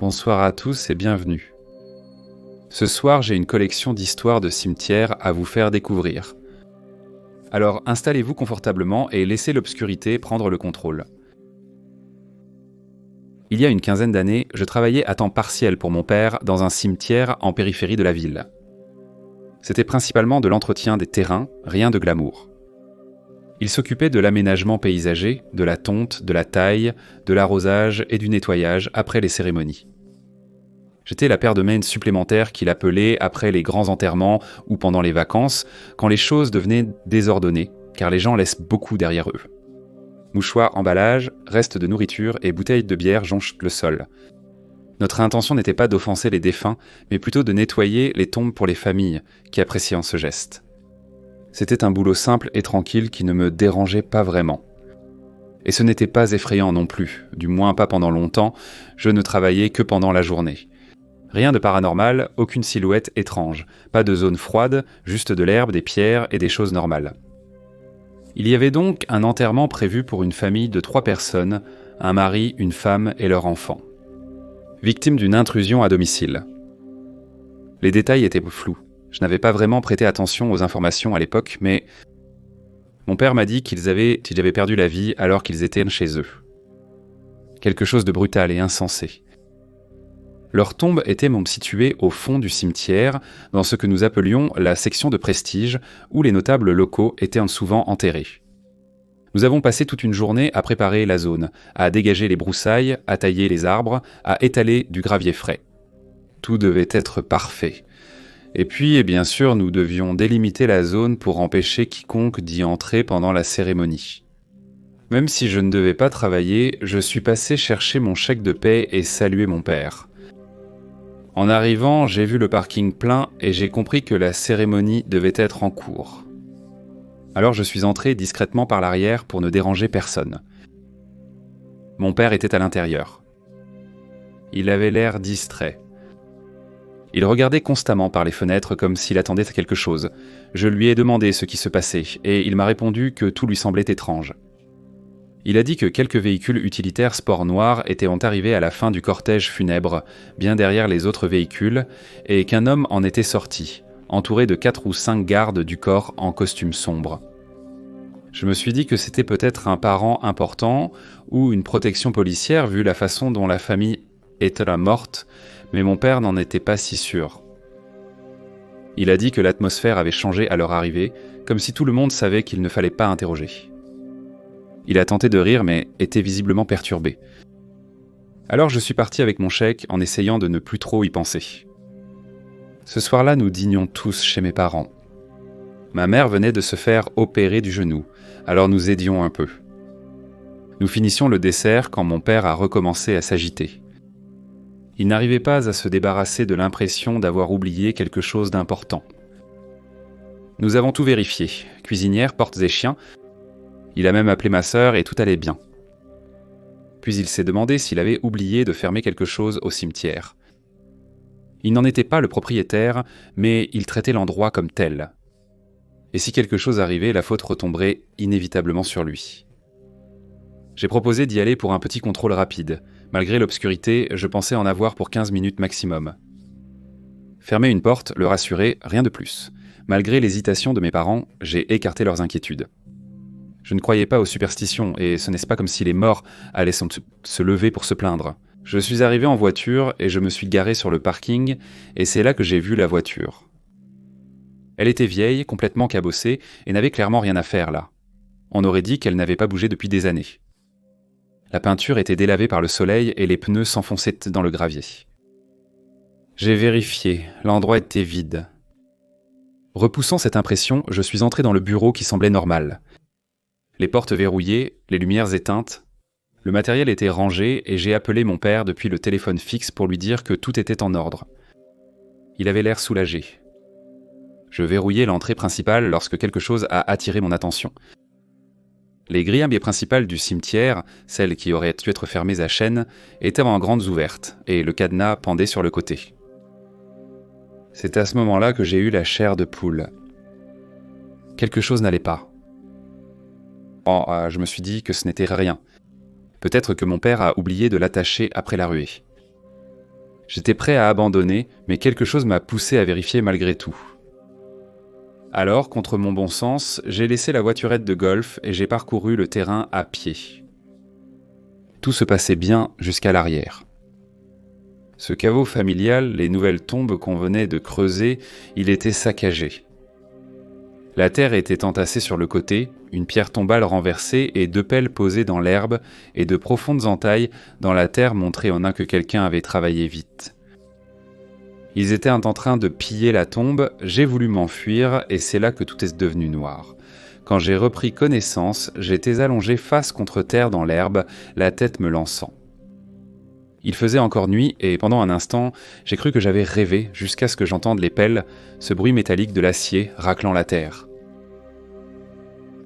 Bonsoir à tous et bienvenue. Ce soir, j'ai une collection d'histoires de cimetières à vous faire découvrir. Alors installez-vous confortablement et laissez l'obscurité prendre le contrôle. Il y a une quinzaine d'années, je travaillais à temps partiel pour mon père dans un cimetière en périphérie de la ville. C'était principalement de l'entretien des terrains, rien de glamour. Il s'occupait de l'aménagement paysager, de la tonte, de la taille, de l'arrosage et du nettoyage après les cérémonies. J'étais la paire de mains supplémentaire qu'il appelait après les grands enterrements ou pendant les vacances, quand les choses devenaient désordonnées, car les gens laissent beaucoup derrière eux. Mouchoirs, emballages, restes de nourriture et bouteilles de bière jonchent le sol. Notre intention n'était pas d'offenser les défunts, mais plutôt de nettoyer les tombes pour les familles qui appréciaient ce geste. C'était un boulot simple et tranquille qui ne me dérangeait pas vraiment. Et ce n'était pas effrayant non plus, du moins pas pendant longtemps, je ne travaillais que pendant la journée. Rien de paranormal, aucune silhouette étrange, pas de zone froide, juste de l'herbe, des pierres et des choses normales. Il y avait donc un enterrement prévu pour une famille de 3 personnes, un mari, une femme et leur enfant. Victime d'une intrusion à domicile. Les détails étaient flous. Je n'avais pas vraiment prêté attention aux informations à l'époque, mais mon père m'a dit qu'ils avaient perdu la vie alors qu'ils étaient chez eux. Quelque chose de brutal et insensé. Leur tombe était située au fond du cimetière, dans ce que nous appelions la section de prestige, où les notables locaux étaient souvent enterrés. Nous avons passé toute une journée à préparer la zone, à dégager les broussailles, à tailler les arbres, à étaler du gravier frais. Tout devait être parfait. Et puis, bien sûr, nous devions délimiter la zone pour empêcher quiconque d'y entrer pendant la cérémonie. Même si je ne devais pas travailler, je suis passé chercher mon chèque de paie et saluer mon père. En arrivant, j'ai vu le parking plein et j'ai compris que la cérémonie devait être en cours. Alors je suis entré discrètement par l'arrière pour ne déranger personne. Mon père était à l'intérieur. Il avait l'air distrait. Il regardait constamment par les fenêtres comme s'il attendait quelque chose. Je lui ai demandé ce qui se passait et il m'a répondu que tout lui semblait étrange. Il a dit que quelques véhicules utilitaires sport noir étaient arrivés à la fin du cortège funèbre, bien derrière les autres véhicules, et qu'un homme en était sorti, entouré de 4 ou 5 gardes du corps en costume sombre. Je me suis dit que c'était peut-être un parent important ou une protection policière vu la façon dont la famille était morte, mais mon père n'en était pas si sûr. Il a dit que l'atmosphère avait changé à leur arrivée, comme si tout le monde savait qu'il ne fallait pas interroger. Il a tenté de rire, mais était visiblement perturbé. Alors je suis parti avec mon chèque en essayant de ne plus trop y penser. Ce soir-là, nous dînions tous chez mes parents. Ma mère venait de se faire opérer du genou, alors nous aidions un peu. Nous finissions le dessert quand mon père a recommencé à s'agiter. Il n'arrivait pas à se débarrasser de l'impression d'avoir oublié quelque chose d'important. Nous avons tout vérifié, cuisinière, portes et chiens. Il a même appelé ma sœur et tout allait bien. Puis il s'est demandé s'il avait oublié de fermer quelque chose au cimetière. Il n'en était pas le propriétaire, mais il traitait l'endroit comme tel. Et si quelque chose arrivait, la faute retomberait inévitablement sur lui. J'ai proposé d'y aller pour un petit contrôle rapide. Malgré l'obscurité, je pensais en avoir pour 15 minutes maximum. Fermer une porte, le rassurer, rien de plus. Malgré l'hésitation de mes parents, j'ai écarté leurs inquiétudes. Je ne croyais pas aux superstitions, et ce n'est pas comme si les morts allaient se lever pour se plaindre. Je suis arrivé en voiture et je me suis garé sur le parking, et c'est là que j'ai vu la voiture. Elle était vieille, complètement cabossée, et n'avait clairement rien à faire là. On aurait dit qu'elle n'avait pas bougé depuis des années. La peinture était délavée par le soleil et les pneus s'enfonçaient dans le gravier. J'ai vérifié, l'endroit était vide. Repoussant cette impression, je suis entré dans le bureau qui semblait normal. Les portes verrouillées, les lumières éteintes. Le matériel était rangé et j'ai appelé mon père depuis le téléphone fixe pour lui dire que tout était en ordre. Il avait l'air soulagé. Je verrouillais l'entrée principale lorsque quelque chose a attiré mon attention. Les grilles principales du cimetière, celles qui auraient dû être fermées à chaîne, étaient en grandes ouvertes et le cadenas pendait sur le côté. C'est à ce moment-là que j'ai eu la chair de poule. Quelque chose n'allait pas. Je me suis dit que ce n'était rien. Peut-être que mon père a oublié de l'attacher après la ruée. J'étais prêt à abandonner, mais quelque chose m'a poussé à vérifier malgré tout. Alors, contre mon bon sens, j'ai laissé la voiturette de golf et j'ai parcouru le terrain à pied. Tout se passait bien jusqu'à l'arrière. Ce caveau familial, les nouvelles tombes qu'on venait de creuser, il était saccagé. La terre était entassée sur le côté, une pierre tombale renversée et 2 pelles posées dans l'herbe et de profondes entailles dans la terre montraient en un que quelqu'un avait travaillé vite. Ils étaient en train de piller la tombe, j'ai voulu m'enfuir et c'est là que tout est devenu noir. Quand j'ai repris connaissance, j'étais allongé face contre terre dans l'herbe, la tête me lançant. Il faisait encore nuit et pendant un instant, j'ai cru que j'avais rêvé jusqu'à ce que j'entende les pelles, ce bruit métallique de l'acier raclant la terre.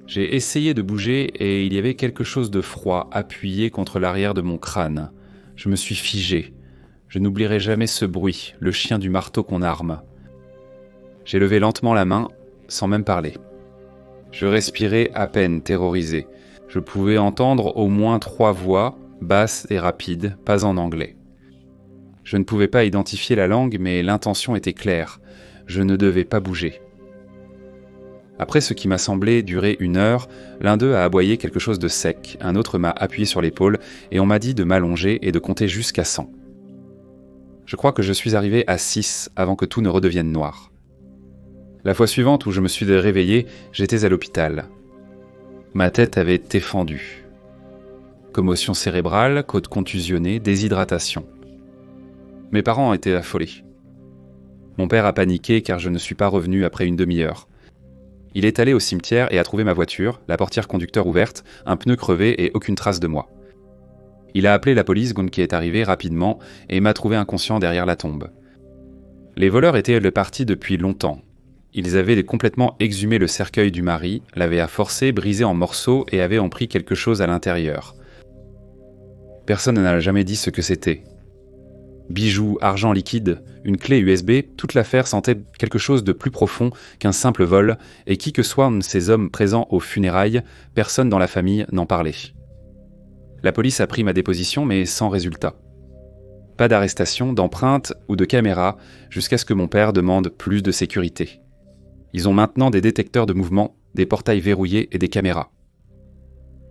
J'ai essayé de bouger et il y avait quelque chose de froid appuyé contre l'arrière de mon crâne. Je me suis figé. Je n'oublierai jamais ce bruit, le chien du marteau qu'on arme. J'ai levé lentement la main, sans même parler. Je respirais à peine, terrorisé. Je pouvais entendre au moins 3 voix, basses et rapides, pas en anglais. Je ne pouvais pas identifier la langue, mais l'intention était claire. Je ne devais pas bouger. Après ce qui m'a semblé durer 1 heure, l'un d'eux a aboyé quelque chose de sec, un autre m'a appuyé sur l'épaule et on m'a dit de m'allonger et de compter jusqu'à 100. Je crois que je suis arrivé à 6 avant que tout ne redevienne noir. La fois suivante où je me suis réveillé, j'étais à l'hôpital. Ma tête avait été fendue. Commotion cérébrale, côte contusionnée, déshydratation. Mes parents étaient affolés. Mon père a paniqué car je ne suis pas revenu après une demi-heure. Il est allé au cimetière et a trouvé ma voiture, la portière conducteur ouverte, un pneu crevé et aucune trace de moi. Il a appelé la police qui est arrivée rapidement et m'a trouvé inconscient derrière la tombe. Les voleurs étaient partis depuis longtemps. Ils avaient complètement exhumé le cercueil du mari, l'avaient forcé, brisé en morceaux et avaient en pris quelque chose à l'intérieur. Personne n'a jamais dit ce que c'était. Bijoux, argent liquide, une clé USB, toute l'affaire sentait quelque chose de plus profond qu'un simple vol, et qui que soient ces hommes présents aux funérailles, personne dans la famille n'en parlait. La police a pris ma déposition, mais sans résultat. Pas d'arrestation, d'empreinte ou de caméra, jusqu'à ce que mon père demande plus de sécurité. Ils ont maintenant des détecteurs de mouvement, des portails verrouillés et des caméras.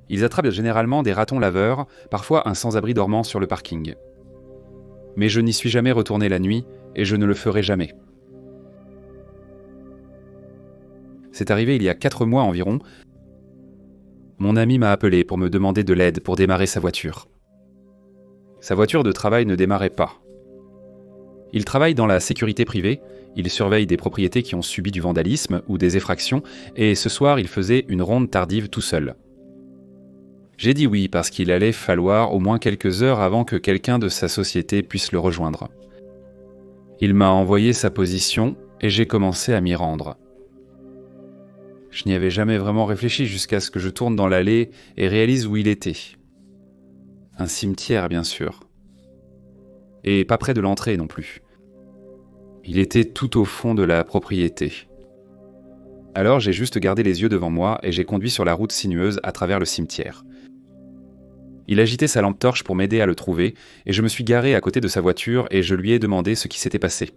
Ils attrapent généralement des ratons laveurs, parfois un sans-abri dormant sur le parking. Mais je n'y suis jamais retourné la nuit, et je ne le ferai jamais. C'est arrivé il y a 4 mois environ. Mon ami m'a appelé pour me demander de l'aide pour démarrer sa voiture. Sa voiture de travail ne démarrait pas. Il travaille dans la sécurité privée, il surveille des propriétés qui ont subi du vandalisme ou des effractions, et ce soir il faisait une ronde tardive tout seul. J'ai dit oui parce qu'il allait falloir au moins quelques heures avant que quelqu'un de sa société puisse le rejoindre. Il m'a envoyé sa position et j'ai commencé à m'y rendre. Je n'y avais jamais vraiment réfléchi jusqu'à ce que je tourne dans l'allée et réalise où il était. Un cimetière, bien sûr. Et pas près de l'entrée non plus. Il était tout au fond de la propriété. Alors j'ai juste gardé les yeux devant moi et j'ai conduit sur la route sinueuse à travers le cimetière. Il agitait sa lampe torche pour m'aider à le trouver et je me suis garé à côté de sa voiture et je lui ai demandé ce qui s'était passé.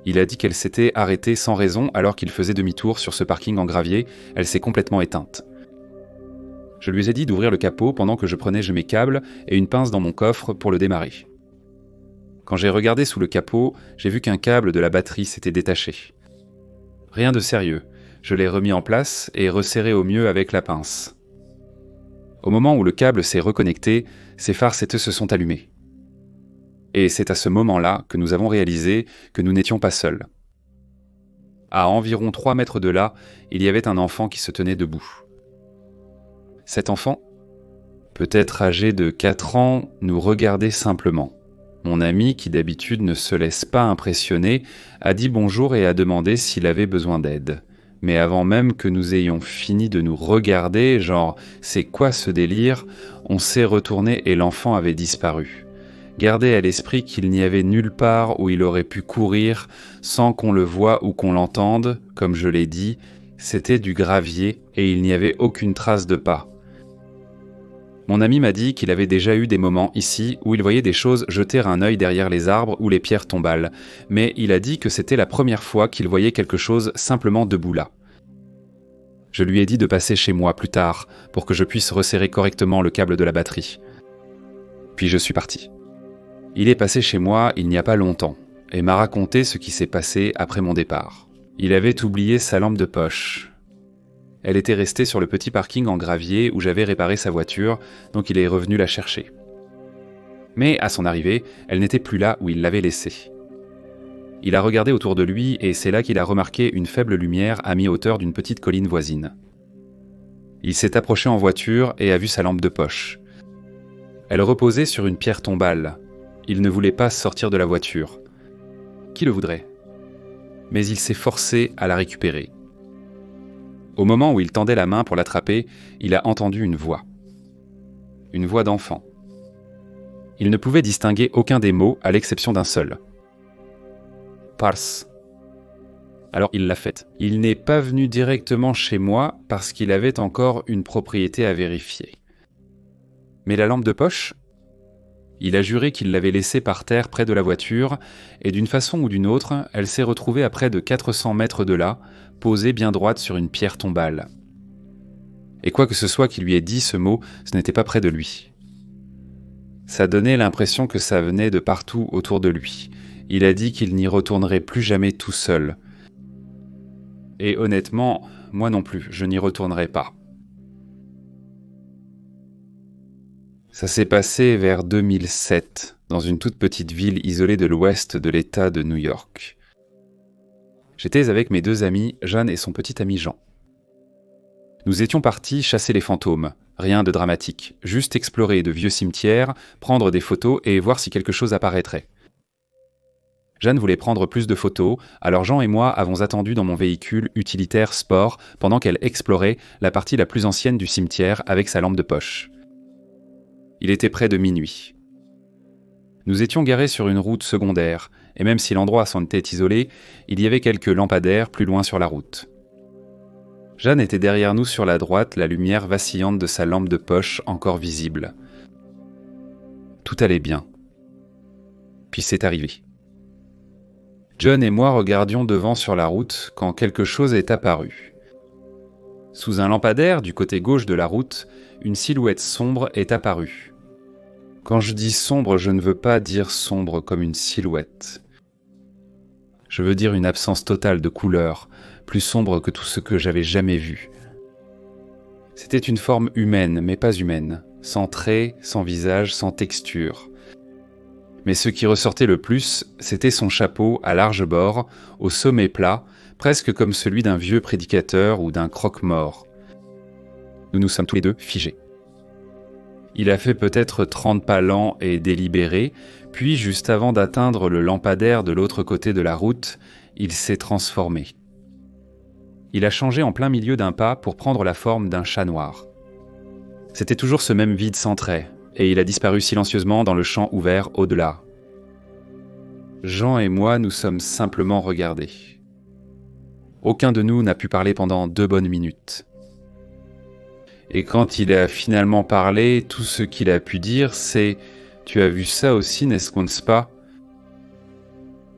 Il a dit qu'elle s'était arrêtée sans raison alors qu'il faisait demi-tour sur ce parking en gravier, elle s'est complètement éteinte. Je lui ai dit d'ouvrir le capot pendant que je prenais mes câbles et une pince dans mon coffre pour le démarrer. Quand j'ai regardé sous le capot, j'ai vu qu'un câble de la batterie s'était détaché. Rien de sérieux, je l'ai remis en place et resserré au mieux avec la pince. Au moment où le câble s'est reconnecté, ses phares se sont allumés. Et c'est à ce moment-là que nous avons réalisé que nous n'étions pas seuls. À environ 3 mètres de là, il y avait un enfant qui se tenait debout. Cet enfant, peut-être âgé de 4 ans, nous regardait simplement. Mon ami, qui d'habitude ne se laisse pas impressionner, a dit bonjour et a demandé s'il avait besoin d'aide. Mais avant même que nous ayons fini de nous regarder, genre « c'est quoi ce délire ?», on s'est retourné et l'enfant avait disparu. Gardez à l'esprit qu'il n'y avait nulle part où il aurait pu courir sans qu'on le voie ou qu'on l'entende, comme je l'ai dit, c'était du gravier et il n'y avait aucune trace de pas. Mon ami m'a dit qu'il avait déjà eu des moments ici où il voyait des choses jeter un œil derrière les arbres ou les pierres tombales, mais il a dit que c'était la première fois qu'il voyait quelque chose simplement debout là. Je lui ai dit de passer chez moi plus tard pour que je puisse resserrer correctement le câble de la batterie. Puis je suis parti. Il est passé chez moi il n'y a pas longtemps et m'a raconté ce qui s'est passé après mon départ. Il avait oublié sa lampe de poche. Elle était restée sur le petit parking en gravier où j'avais réparé sa voiture, donc il est revenu la chercher. Mais à son arrivée, elle n'était plus là où il l'avait laissée. Il a regardé autour de lui et c'est là qu'il a remarqué une faible lumière à mi-hauteur d'une petite colline voisine. Il s'est approché en voiture et a vu sa lampe de poche. Elle reposait sur une pierre tombale. Il ne voulait pas sortir de la voiture. Qui le voudrait ? Mais il s'est forcé à la récupérer. Au moment où il tendait la main pour l'attraper, il a entendu une voix. Une voix d'enfant. Il ne pouvait distinguer aucun des mots à l'exception d'un seul. Pars. Alors il l'a faite. Il n'est pas venu directement chez moi parce qu'il avait encore une propriété à vérifier. Mais la lampe de poche ? Il a juré qu'il l'avait laissée par terre près de la voiture, et d'une façon ou d'une autre, elle s'est retrouvée à près de 400 mètres de là, posée bien droite sur une pierre tombale. Et quoi que ce soit qui lui ait dit ce mot, ce n'était pas près de lui. Ça donnait l'impression que ça venait de partout autour de lui. Il a dit qu'il n'y retournerait plus jamais tout seul. Et honnêtement, moi non plus, je n'y retournerai pas. Ça s'est passé vers 2007, dans une toute petite ville isolée de l'ouest de l'État de New York. J'étais avec mes 2 amis, Jeanne et son petit ami Jean. Nous étions partis chasser les fantômes, rien de dramatique, juste explorer de vieux cimetières, prendre des photos et voir si quelque chose apparaîtrait. Jeanne voulait prendre plus de photos, alors Jean et moi avons attendu dans mon véhicule utilitaire sport pendant qu'elle explorait la partie la plus ancienne du cimetière avec sa lampe de poche. Il était près de minuit. Nous étions garés sur une route secondaire, et même si l'endroit s'en était isolé, il y avait quelques lampadaires plus loin sur la route. Jeanne était derrière nous sur la droite, la lumière vacillante de sa lampe de poche encore visible. Tout allait bien. Puis c'est arrivé. John et moi regardions devant sur la route quand quelque chose est apparu. Sous un lampadaire du côté gauche de la route, une silhouette sombre est apparue. Quand je dis sombre, je ne veux pas dire sombre comme une silhouette. Je veux dire une absence totale de couleur, plus sombre que tout ce que j'avais jamais vu. C'était une forme humaine, mais pas humaine, sans traits, sans visage, sans texture. Mais ce qui ressortait le plus, c'était son chapeau à large bord, au sommet plat, presque comme celui d'un vieux prédicateur ou d'un croque-mort. Nous nous sommes tous les deux figés. Il a fait peut-être 30 pas lents et délibérés, puis juste avant d'atteindre le lampadaire de l'autre côté de la route, il s'est transformé. Il a changé en plein milieu d'un pas pour prendre la forme d'un chat noir. C'était toujours ce même vide sans trait, et il a disparu silencieusement dans le champ ouvert au-delà. Jean et moi nous sommes simplement regardés. Aucun de nous n'a pu parler pendant 2 bonnes minutes. Et quand il a finalement parlé, tout ce qu'il a pu dire, c'est « Tu as vu ça aussi, n'est-ce pas ?»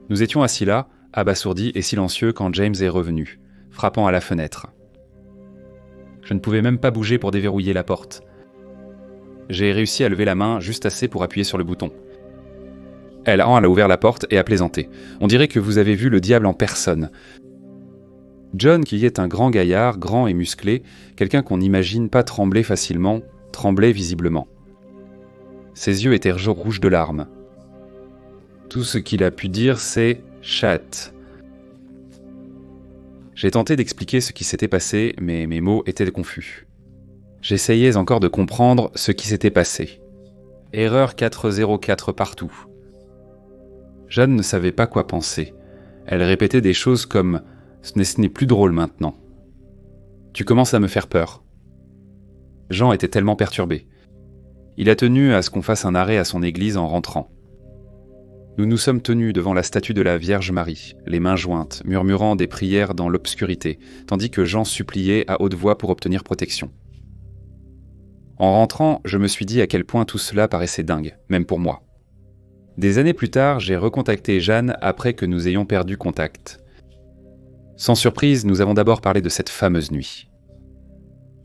Nous étions assis là, abasourdis et silencieux quand James est revenu, frappant à la fenêtre. Je ne pouvais même pas bouger pour déverrouiller la porte. J'ai réussi à lever la main juste assez pour appuyer sur le bouton. Elle a ouvert la porte et a plaisanté. « On dirait que vous avez vu le diable en personne. » John, qui est un grand gaillard, grand et musclé, quelqu'un qu'on n'imagine pas trembler facilement, tremblait visiblement. Ses yeux étaient rouges de larmes. Tout ce qu'il a pu dire, c'est « chat ». J'ai tenté d'expliquer ce qui s'était passé, mais mes mots étaient confus. J'essayais encore de comprendre ce qui s'était passé. Erreur 404 partout. Jeanne ne savait pas quoi penser. Elle répétait des choses comme « Ce n'est plus drôle maintenant. Tu commences à me faire peur. » Jean était tellement perturbé. Il a tenu à ce qu'on fasse un arrêt à son église en rentrant. Nous nous sommes tenus devant la statue de la Vierge Marie, les mains jointes, murmurant des prières dans l'obscurité, tandis que Jean suppliait à haute voix pour obtenir protection. En rentrant, je me suis dit à quel point tout cela paraissait dingue, même pour moi. Des années plus tard, j'ai recontacté Jeanne après que nous ayons perdu contact. Sans surprise, nous avons d'abord parlé de cette fameuse nuit.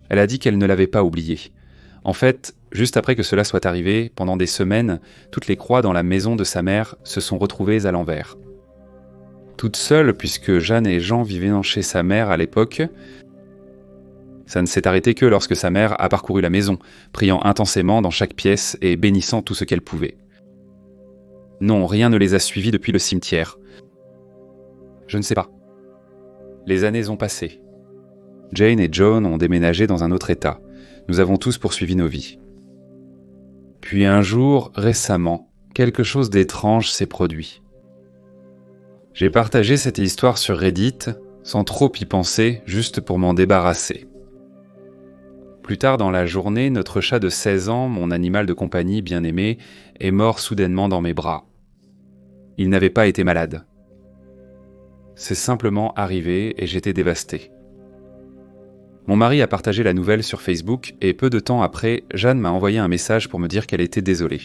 Elle a dit qu'elle ne l'avait pas oubliée. En fait, juste après que cela soit arrivé, pendant des semaines, toutes les croix dans la maison de sa mère se sont retrouvées à l'envers. Toute seule, puisque Jeanne et Jean vivaient chez sa mère à l'époque, ça ne s'est arrêté que lorsque sa mère a parcouru la maison, priant intensément dans chaque pièce et bénissant tout ce qu'elle pouvait. Non, rien ne les a suivis depuis le cimetière. Je ne sais pas. Les années ont passé. Jane et John ont déménagé dans un autre état. Nous avons tous poursuivi nos vies. Puis un jour, récemment, quelque chose d'étrange s'est produit. J'ai partagé cette histoire sur Reddit, sans trop y penser, juste pour m'en débarrasser. Plus tard dans la journée, notre chat de 16 ans, mon animal de compagnie bien-aimé, est mort soudainement dans mes bras. Il n'avait pas été malade. C'est simplement arrivé et j'étais dévasté. Mon mari a partagé la nouvelle sur Facebook et peu de temps après, Jeanne m'a envoyé un message pour me dire qu'elle était désolée.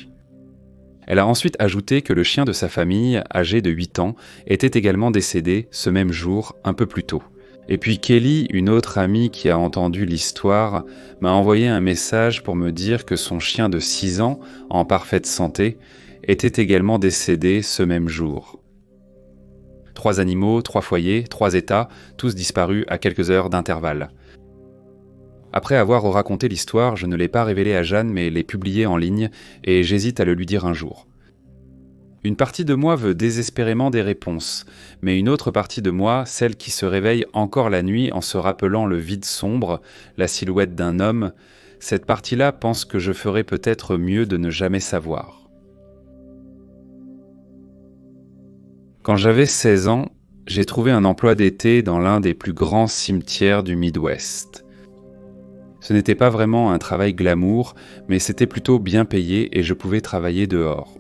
Elle a ensuite ajouté que le chien de sa famille, âgé de 8 ans, était également décédé ce même jour, un peu plus tôt. Et puis Kelly, une autre amie qui a entendu l'histoire, m'a envoyé un message pour me dire que son chien de 6 ans, en parfaite santé, était également décédé ce même jour. 3 animaux, 3 foyers, 3 états, tous disparus à quelques heures d'intervalle. Après avoir raconté l'histoire, je ne l'ai pas révélée à Jeanne mais l'ai publiée en ligne et j'hésite à le lui dire un jour. Une partie de moi veut désespérément des réponses, mais une autre partie de moi, celle qui se réveille encore la nuit en se rappelant le vide sombre, la silhouette d'un homme, cette partie-là pense que je ferais peut-être mieux de ne jamais savoir. Quand j'avais 16 ans, j'ai trouvé un emploi d'été dans l'un des plus grands cimetières du Midwest. Ce n'était pas vraiment un travail glamour, mais c'était plutôt bien payé et je pouvais travailler dehors.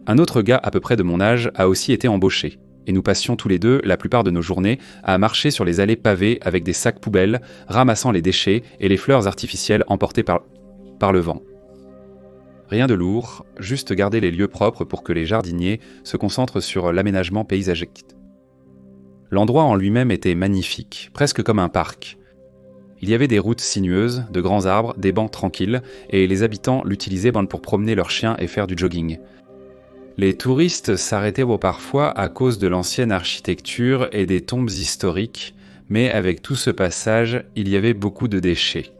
Un autre gars à peu près de mon âge a aussi été embauché, et nous passions tous les deux la plupart de nos journées à marcher sur les allées pavées avec des sacs poubelles, ramassant les déchets et les fleurs artificielles emportées par le vent. Rien de lourd, juste garder les lieux propres pour que les jardiniers se concentrent sur l'aménagement paysagique. L'endroit en lui-même était magnifique, presque comme un parc. Il y avait des routes sinueuses, de grands arbres, des bancs tranquilles, et les habitants l'utilisaient pour promener leurs chiens et faire du jogging. Les touristes s'arrêtaient parfois à cause de l'ancienne architecture et des tombes historiques, mais avec tout ce passage, il y avait beaucoup de déchets.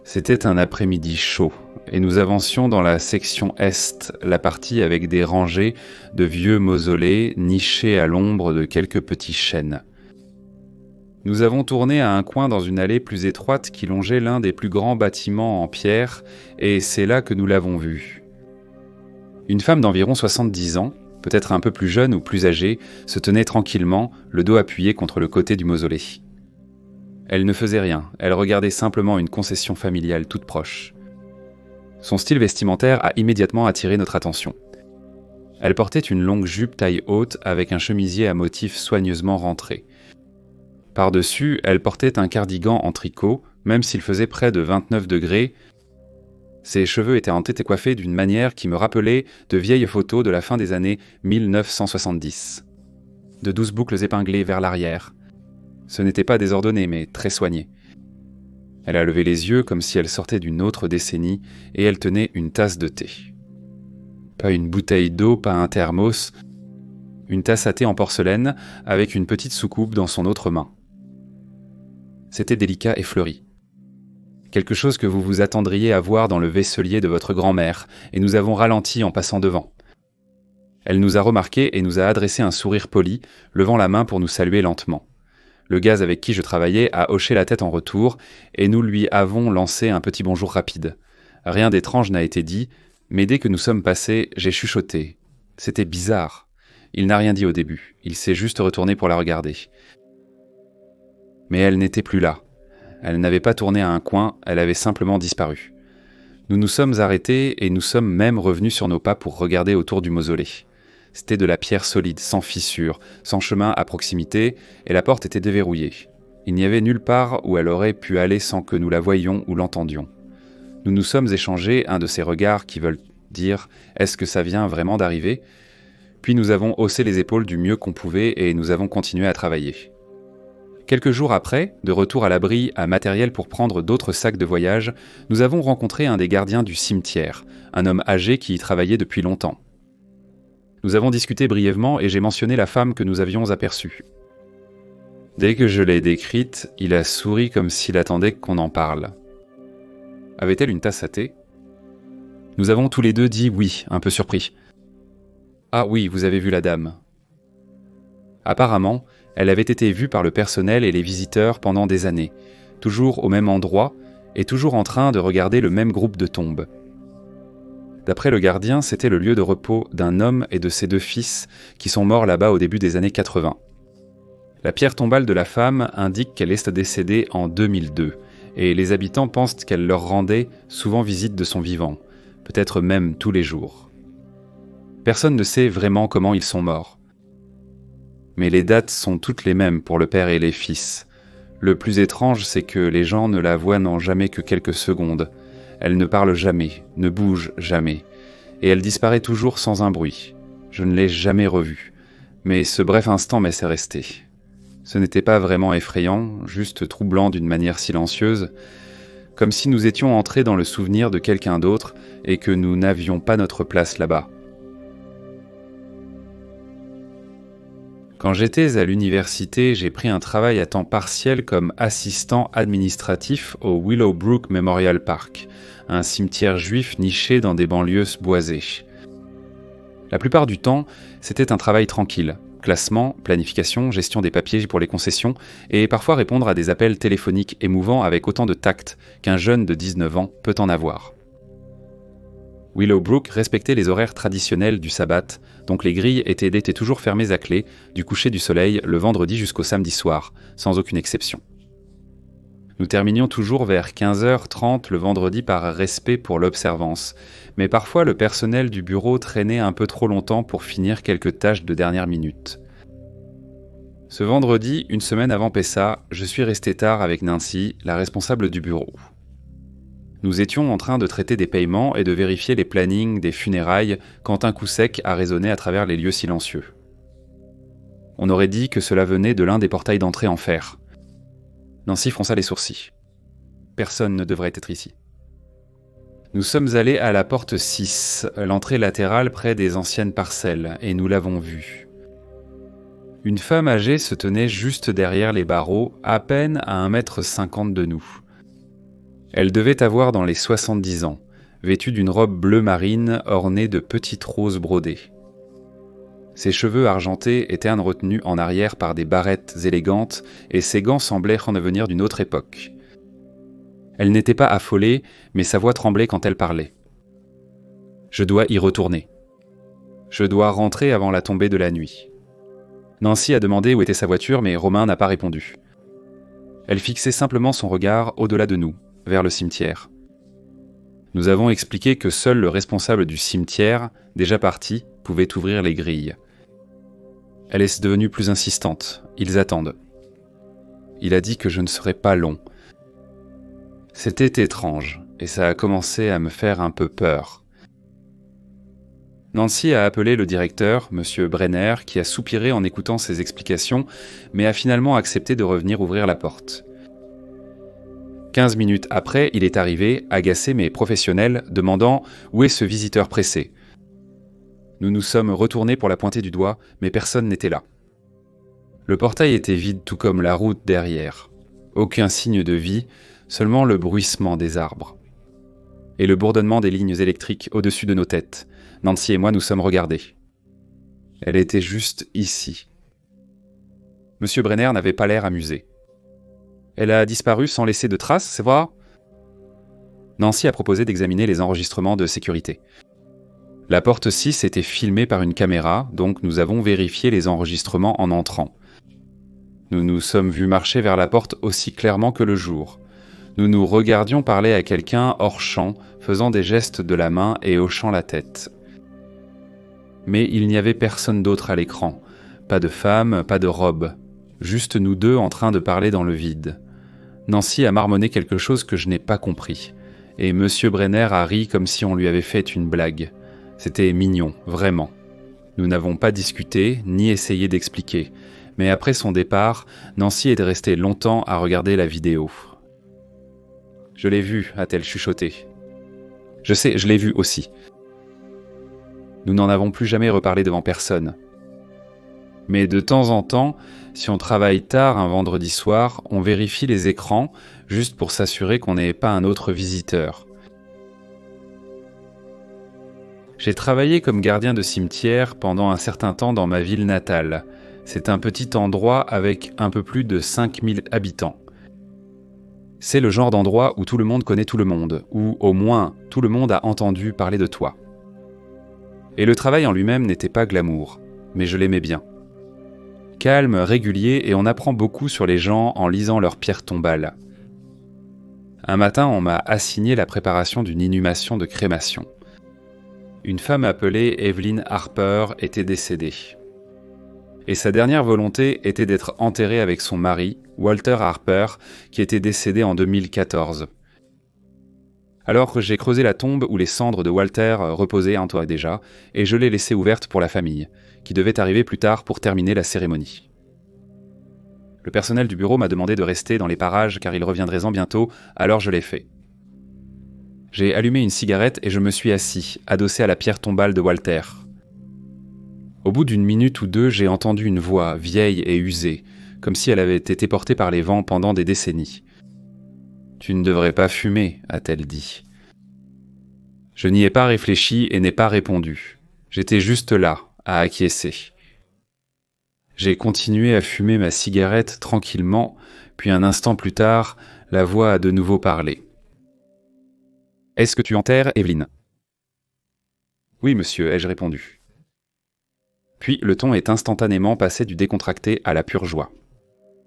C'était un après-midi chaud, et nous avancions dans la section est, la partie avec des rangées de vieux mausolées nichés à l'ombre de quelques petits chênes. Nous avons tourné à un coin dans une allée plus étroite qui longeait l'un des plus grands bâtiments en pierre, et c'est là que nous l'avons vu. Une femme d'environ 70 ans, peut-être un peu plus jeune ou plus âgée, se tenait tranquillement, le dos appuyé contre le côté du mausolée. Elle ne faisait rien, elle regardait simplement une concession familiale toute proche. Son style vestimentaire a immédiatement attiré notre attention. Elle portait une longue jupe taille haute avec un chemisier à motifs soigneusement rentrés. Par-dessus, elle portait un cardigan en tricot, même s'il faisait près de 29 degrés. Ses cheveux étaient en tête et coiffés d'une manière qui me rappelait de vieilles photos de la fin des années 1970. De douces boucles épinglées vers l'arrière. Ce n'était pas désordonné, mais très soigné. Elle a levé les yeux comme si elle sortait d'une autre décennie et elle tenait une tasse de thé. Pas une bouteille d'eau, pas un thermos. Une tasse à thé en porcelaine avec une petite soucoupe dans son autre main. C'était délicat et fleuri. Quelque chose que vous vous attendriez à voir dans le vaisselier de votre grand-mère, et nous avons ralenti en passant devant. Elle nous a remarqués et nous a adressé un sourire poli, levant la main pour nous saluer lentement. Le gaz avec qui je travaillais a hoché la tête en retour, et nous lui avons lancé un petit bonjour rapide. Rien d'étrange n'a été dit, mais dès que nous sommes passés, j'ai chuchoté. C'était bizarre. Il n'a rien dit au début, il s'est juste retourné pour la regarder. Mais elle n'était plus là. Elle n'avait pas tourné à un coin, elle avait simplement disparu. Nous nous sommes arrêtés et nous sommes même revenus sur nos pas pour regarder autour du mausolée. C'était de la pierre solide, sans fissure, sans chemin à proximité, et la porte était déverrouillée. Il n'y avait nulle part où elle aurait pu aller sans que nous la voyions ou l'entendions. Nous nous sommes échangés un de ces regards qui veulent dire « Est-ce que ça vient vraiment d'arriver ?» Puis nous avons haussé les épaules du mieux qu'on pouvait et nous avons continué à travailler. Quelques jours après, de retour à l'abri à matériel pour prendre d'autres sacs de voyage, nous avons rencontré un des gardiens du cimetière, un homme âgé qui y travaillait depuis longtemps. Nous avons discuté brièvement et j'ai mentionné la femme que nous avions aperçue. Dès que je l'ai décrite, il a souri comme s'il attendait qu'on en parle. Avait-elle une tasse à thé ? Nous avons tous les deux dit oui, un peu surpris. Ah oui, vous avez vu la dame. Apparemment, elle avait été vue par le personnel et les visiteurs pendant des années, toujours au même endroit et toujours en train de regarder le même groupe de tombes. D'après le gardien, c'était le lieu de repos d'un homme et de ses 2 fils qui sont morts là-bas au début des années 80. La pierre tombale de la femme indique qu'elle est décédée en 2002, et les habitants pensent qu'elle leur rendait souvent visite de son vivant, peut-être même tous les jours. Personne ne sait vraiment comment ils sont morts. Mais les dates sont toutes les mêmes pour le père et les fils. Le plus étrange, c'est que les gens ne la voient n'en jamais que quelques secondes. Elle ne parle jamais, ne bouge jamais, et elle disparaît toujours sans un bruit. Je ne l'ai jamais revue, mais ce bref instant m'est resté. Ce n'était pas vraiment effrayant, juste troublant d'une manière silencieuse, comme si nous étions entrés dans le souvenir de quelqu'un d'autre et que nous n'avions pas notre place là-bas. Quand j'étais à l'université, j'ai pris un travail à temps partiel comme assistant administratif au Willowbrook Memorial Park, un cimetière juif niché dans des banlieues boisées. La plupart du temps, c'était un travail tranquille. Classement, planification, gestion des papiers pour les concessions, et parfois répondre à des appels téléphoniques émouvants avec autant de tact qu'un jeune de 19 ans peut en avoir. Willowbrook respectait les horaires traditionnels du sabbat, donc les grilles étaient toujours fermées à clé, du coucher du soleil le vendredi jusqu'au samedi soir, sans aucune exception. Nous terminions toujours vers 15h30 le vendredi par respect pour l'observance, mais parfois le personnel du bureau traînait un peu trop longtemps pour finir quelques tâches de dernière minute. Ce vendredi, une semaine avant Pessa, je suis resté tard avec Nancy, la responsable du bureau. Nous étions en train de traiter des paiements et de vérifier les plannings des funérailles quand un coup sec a résonné à travers les lieux silencieux. On aurait dit que cela venait de l'un des portails d'entrée en fer. Nancy fronça les sourcils. Personne ne devrait être ici. Nous sommes allés à la porte 6, l'entrée latérale près des anciennes parcelles, et nous l'avons vue. Une femme âgée se tenait juste derrière les barreaux, à peine à 1,50 m de nous. Elle devait avoir dans les 70 ans, vêtue d'une robe bleu marine ornée de petites roses brodées. Ses cheveux argentés étaient retenus en arrière par des barrettes élégantes et ses gants semblaient en venir d'une autre époque. Elle n'était pas affolée, mais sa voix tremblait quand elle parlait. « Je dois y retourner. Je dois rentrer avant la tombée de la nuit. » Nancy a demandé où était sa voiture, mais Romain n'a pas répondu. Elle fixait simplement son regard au-delà de nous, vers le cimetière. Nous avons expliqué que seul le responsable du cimetière, déjà parti, pouvait ouvrir les grilles. Elle est devenue plus insistante. Ils attendent. Il a dit que je ne serais pas long. C'était étrange, et ça a commencé à me faire un peu peur. Nancy a appelé le directeur, M. Brenner, qui a soupiré en écoutant ses explications, mais a finalement accepté de revenir ouvrir la porte. 15 minutes après, il est arrivé, agacé mais professionnel, demandant « Où est ce visiteur pressé ?» Nous nous sommes retournés pour la pointer du doigt, mais personne n'était là. Le portail était vide tout comme la route derrière. Aucun signe de vie, seulement le bruissement des arbres. Et le bourdonnement des lignes électriques au-dessus de nos têtes. Nancy et moi nous sommes regardés. Elle était juste ici. Monsieur Brenner n'avait pas l'air amusé. Elle a disparu sans laisser de traces, c'est vrai ? Nancy a proposé d'examiner les enregistrements de sécurité. La porte 6 était filmée par une caméra, donc nous avons vérifié les enregistrements en entrant. Nous nous sommes vus marcher vers la porte aussi clairement que le jour. Nous nous regardions parler à quelqu'un hors champ, faisant des gestes de la main et hochant la tête. Mais il n'y avait personne d'autre à l'écran. Pas de femme, pas de robe. juste nous deux en train de parler dans le vide. Nancy a marmonné quelque chose que je n'ai pas compris, et Monsieur Brenner a ri comme si on lui avait fait une blague. C'était mignon, vraiment. Nous n'avons pas discuté, ni essayé d'expliquer, mais après son départ, Nancy est restée longtemps à regarder la vidéo. « Je l'ai vu », a-t-elle chuchoté. « Je sais, je l'ai vu aussi. » Nous n'en avons plus jamais reparlé devant personne. Mais de temps en temps, si on travaille tard un vendredi soir, on vérifie les écrans juste pour s'assurer qu'on n'ait pas un autre visiteur. J'ai travaillé comme gardien de cimetière pendant un certain temps dans ma ville natale. C'est un petit endroit avec un peu plus de 5000 habitants. C'est le genre d'endroit où tout le monde connaît tout le monde, où au moins tout le monde a entendu parler de toi. Et le travail en lui-même n'était pas glamour, mais je l'aimais bien. Calme, régulier, et on apprend beaucoup sur les gens en lisant leurs pierres tombales. Un matin, on m'a assigné la préparation d'une inhumation de crémation. Une femme appelée Evelyn Harper était décédée. Et sa dernière volonté était d'être enterrée avec son mari, Walter Harper, qui était décédé en 2014. Alors j'ai creusé la tombe où les cendres de Walter reposaient en toi déjà, et je l'ai laissée ouverte pour la famille, qui devait arriver plus tard pour terminer la cérémonie. Le personnel du bureau m'a demandé de rester dans les parages car ils reviendraient bientôt, alors je l'ai fait. J'ai allumé une cigarette et je me suis assis, adossé à la pierre tombale de Walter. Au bout d'une minute ou deux, j'ai entendu une voix, vieille et usée, comme si elle avait été portée par les vents pendant des décennies. « Tu ne devrais pas fumer », a-t-elle dit. Je n'y ai pas réfléchi et n'ai pas répondu. J'étais juste là, à acquiescer. J'ai continué à fumer ma cigarette tranquillement, puis un instant plus tard, la voix a de nouveau parlé. « Est-ce que tu enterres, Evelyn ?»« Oui, monsieur, ai-je répondu. » Puis le ton est instantanément passé du décontracté à la pure joie.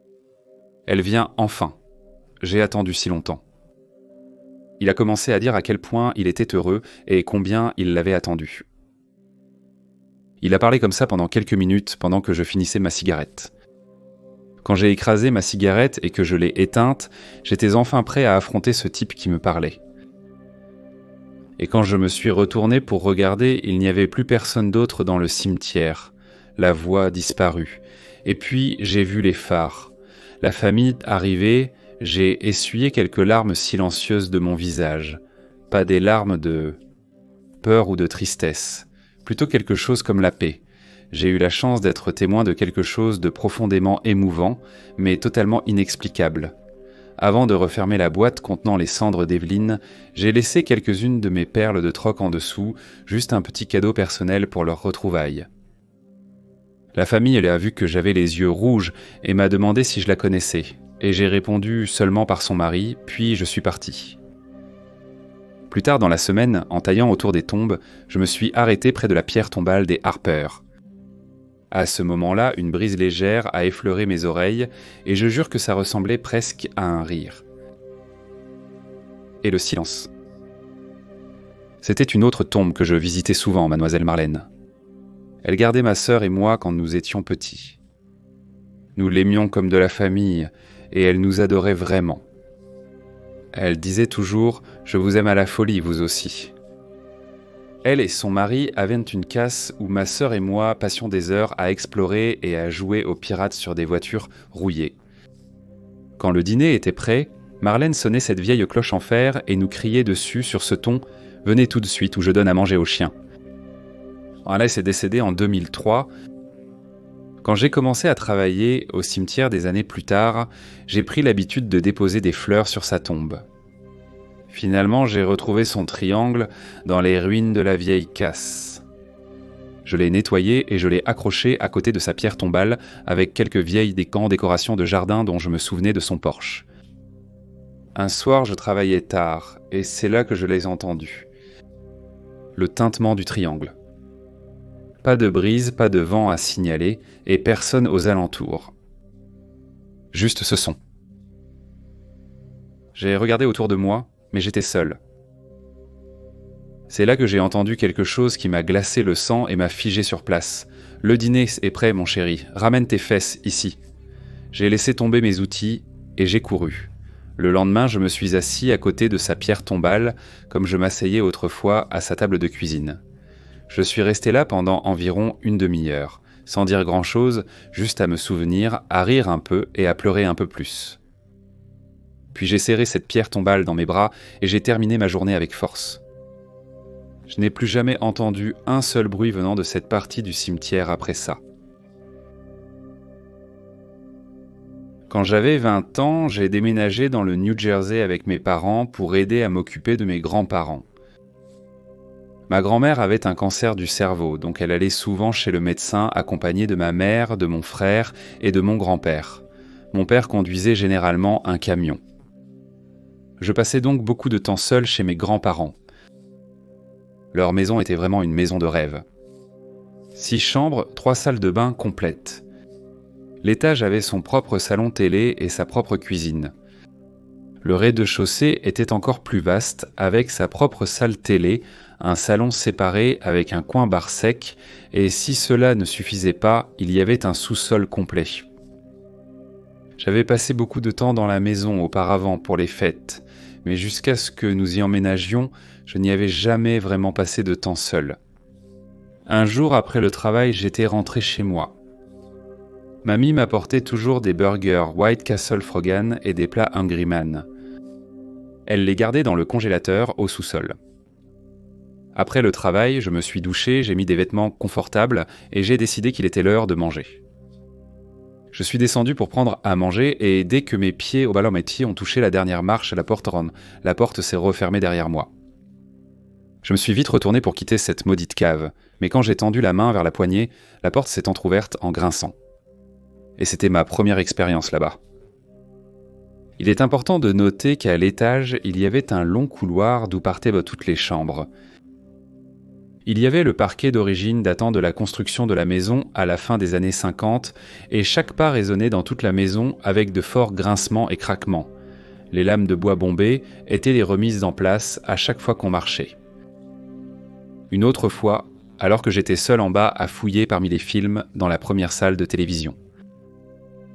« Elle vient enfin. J'ai attendu si longtemps. » Il a commencé à dire à quel point il était heureux et combien il l'avait attendu. Il a parlé comme ça pendant quelques minutes pendant que je finissais ma cigarette. Quand j'ai écrasé ma cigarette et que je l'ai éteinte, j'étais enfin prêt à affronter ce type qui me parlait. Et quand je me suis retourné pour regarder, il n'y avait plus personne d'autre dans le cimetière. La voix disparut. Et puis, j'ai vu les phares. La famille arrivée, j'ai essuyé quelques larmes silencieuses de mon visage. Pas des larmes de peur ou de tristesse. Plutôt quelque chose comme la paix. J'ai eu la chance d'être témoin de quelque chose de profondément émouvant, mais totalement inexplicable. Avant de refermer la boîte contenant les cendres d'Evelyn, j'ai laissé quelques-unes de mes perles de troc en dessous, juste un petit cadeau personnel pour leur retrouvaille. La famille elle a vu que j'avais les yeux rouges et m'a demandé si je la connaissais, et j'ai répondu seulement par son mari, puis je suis parti. Plus tard dans la semaine, en taillant autour des tombes, je me suis arrêté près de la pierre tombale des Harper. À ce moment-là, une brise légère a effleuré mes oreilles, et je jure que ça ressemblait presque à un rire. Et le silence. C'était une autre tombe que je visitais souvent, mademoiselle Marlène. Elle gardait ma sœur et moi quand nous étions petits. Nous l'aimions comme de la famille, et elle nous adorait vraiment. Elle disait toujours « Je vous aime à la folie, vous aussi ». Elle et son mari avaient une casse où ma sœur et moi passions des heures à explorer et à jouer aux pirates sur des voitures rouillées. Quand le dîner était prêt, Marlène sonnait cette vieille cloche en fer et nous criait dessus sur ce ton « Venez tout de suite ou je donne à manger aux chiens ». Alice est décédée en 2003. Quand j'ai commencé à travailler au cimetière des années plus tard, j'ai pris l'habitude de déposer des fleurs sur sa tombe. Finalement, j'ai retrouvé son triangle dans les ruines de la vieille casse. Je l'ai nettoyé et je l'ai accroché à côté de sa pierre tombale avec quelques vieilles décorations de jardin dont je me souvenais de son porche. Un soir, je travaillais tard et c'est là que je l'ai entendu. Le tintement du triangle. Pas de brise, pas de vent à signaler et personne aux alentours. Juste ce son. J'ai regardé autour de moi, mais j'étais seul. C'est là que j'ai entendu quelque chose qui m'a glacé le sang et m'a figé sur place. « Le dîner est prêt, mon chéri. Ramène tes fesses, ici. » J'ai laissé tomber mes outils et j'ai couru. Le lendemain, je me suis assis à côté de sa pierre tombale, comme je m'asseyais autrefois à sa table de cuisine. Je suis resté là pendant environ une demi-heure, sans dire grand-chose, juste à me souvenir, à rire un peu et à pleurer un peu plus. Puis j'ai serré cette pierre tombale dans mes bras et j'ai terminé ma journée avec force. Je n'ai plus jamais entendu un seul bruit venant de cette partie du cimetière après ça. Quand j'avais 20 ans, j'ai déménagé dans le New Jersey avec mes parents pour aider à m'occuper de mes grands-parents. Ma grand-mère avait un cancer du cerveau, donc elle allait souvent chez le médecin accompagnée de ma mère, de mon frère et de mon grand-père. Mon père conduisait généralement un camion. Je passais donc beaucoup de temps seul chez mes grands-parents. Leur maison était vraiment une maison de rêve. 6 chambres, 3 salles de bain complètes. L'étage avait son propre salon télé et sa propre cuisine. Le rez-de-chaussée était encore plus vaste, avec sa propre salle télé, un salon séparé avec un coin bar sec, et si cela ne suffisait pas, il y avait un sous-sol complet. J'avais passé beaucoup de temps dans la maison auparavant pour les fêtes, mais jusqu'à ce que nous y emménagions, je n'y avais jamais vraiment passé de temps seul. Un jour après le travail, j'étais rentré chez moi. Mamie m'apportait toujours des burgers White Castle Frogan et des plats Hungry Man. Elle les gardait dans le congélateur au sous-sol. Après le travail, je me suis douché, j'ai mis des vêtements confortables et j'ai décidé qu'il était l'heure de manger. Je suis descendu pour prendre à manger et dès que mes pieds au balometti ont touché la dernière marche à la porte ronde, la porte s'est refermée derrière moi. Je me suis vite retourné pour quitter cette maudite cave, mais quand j'ai tendu la main vers la poignée, la porte s'est entrouverte en grinçant. Et c'était ma première expérience là-bas. Il est important de noter qu'à l'étage, il y avait un long couloir d'où partaient toutes les chambres. Il y avait le parquet d'origine datant de la construction de la maison à la fin des années 50, et chaque pas résonnait dans toute la maison avec de forts grincements et craquements. Les lames de bois bombées étaient remises en place à chaque fois qu'on marchait. Une autre fois, alors que j'étais seul en bas à fouiller parmi les films dans la première salle de télévision.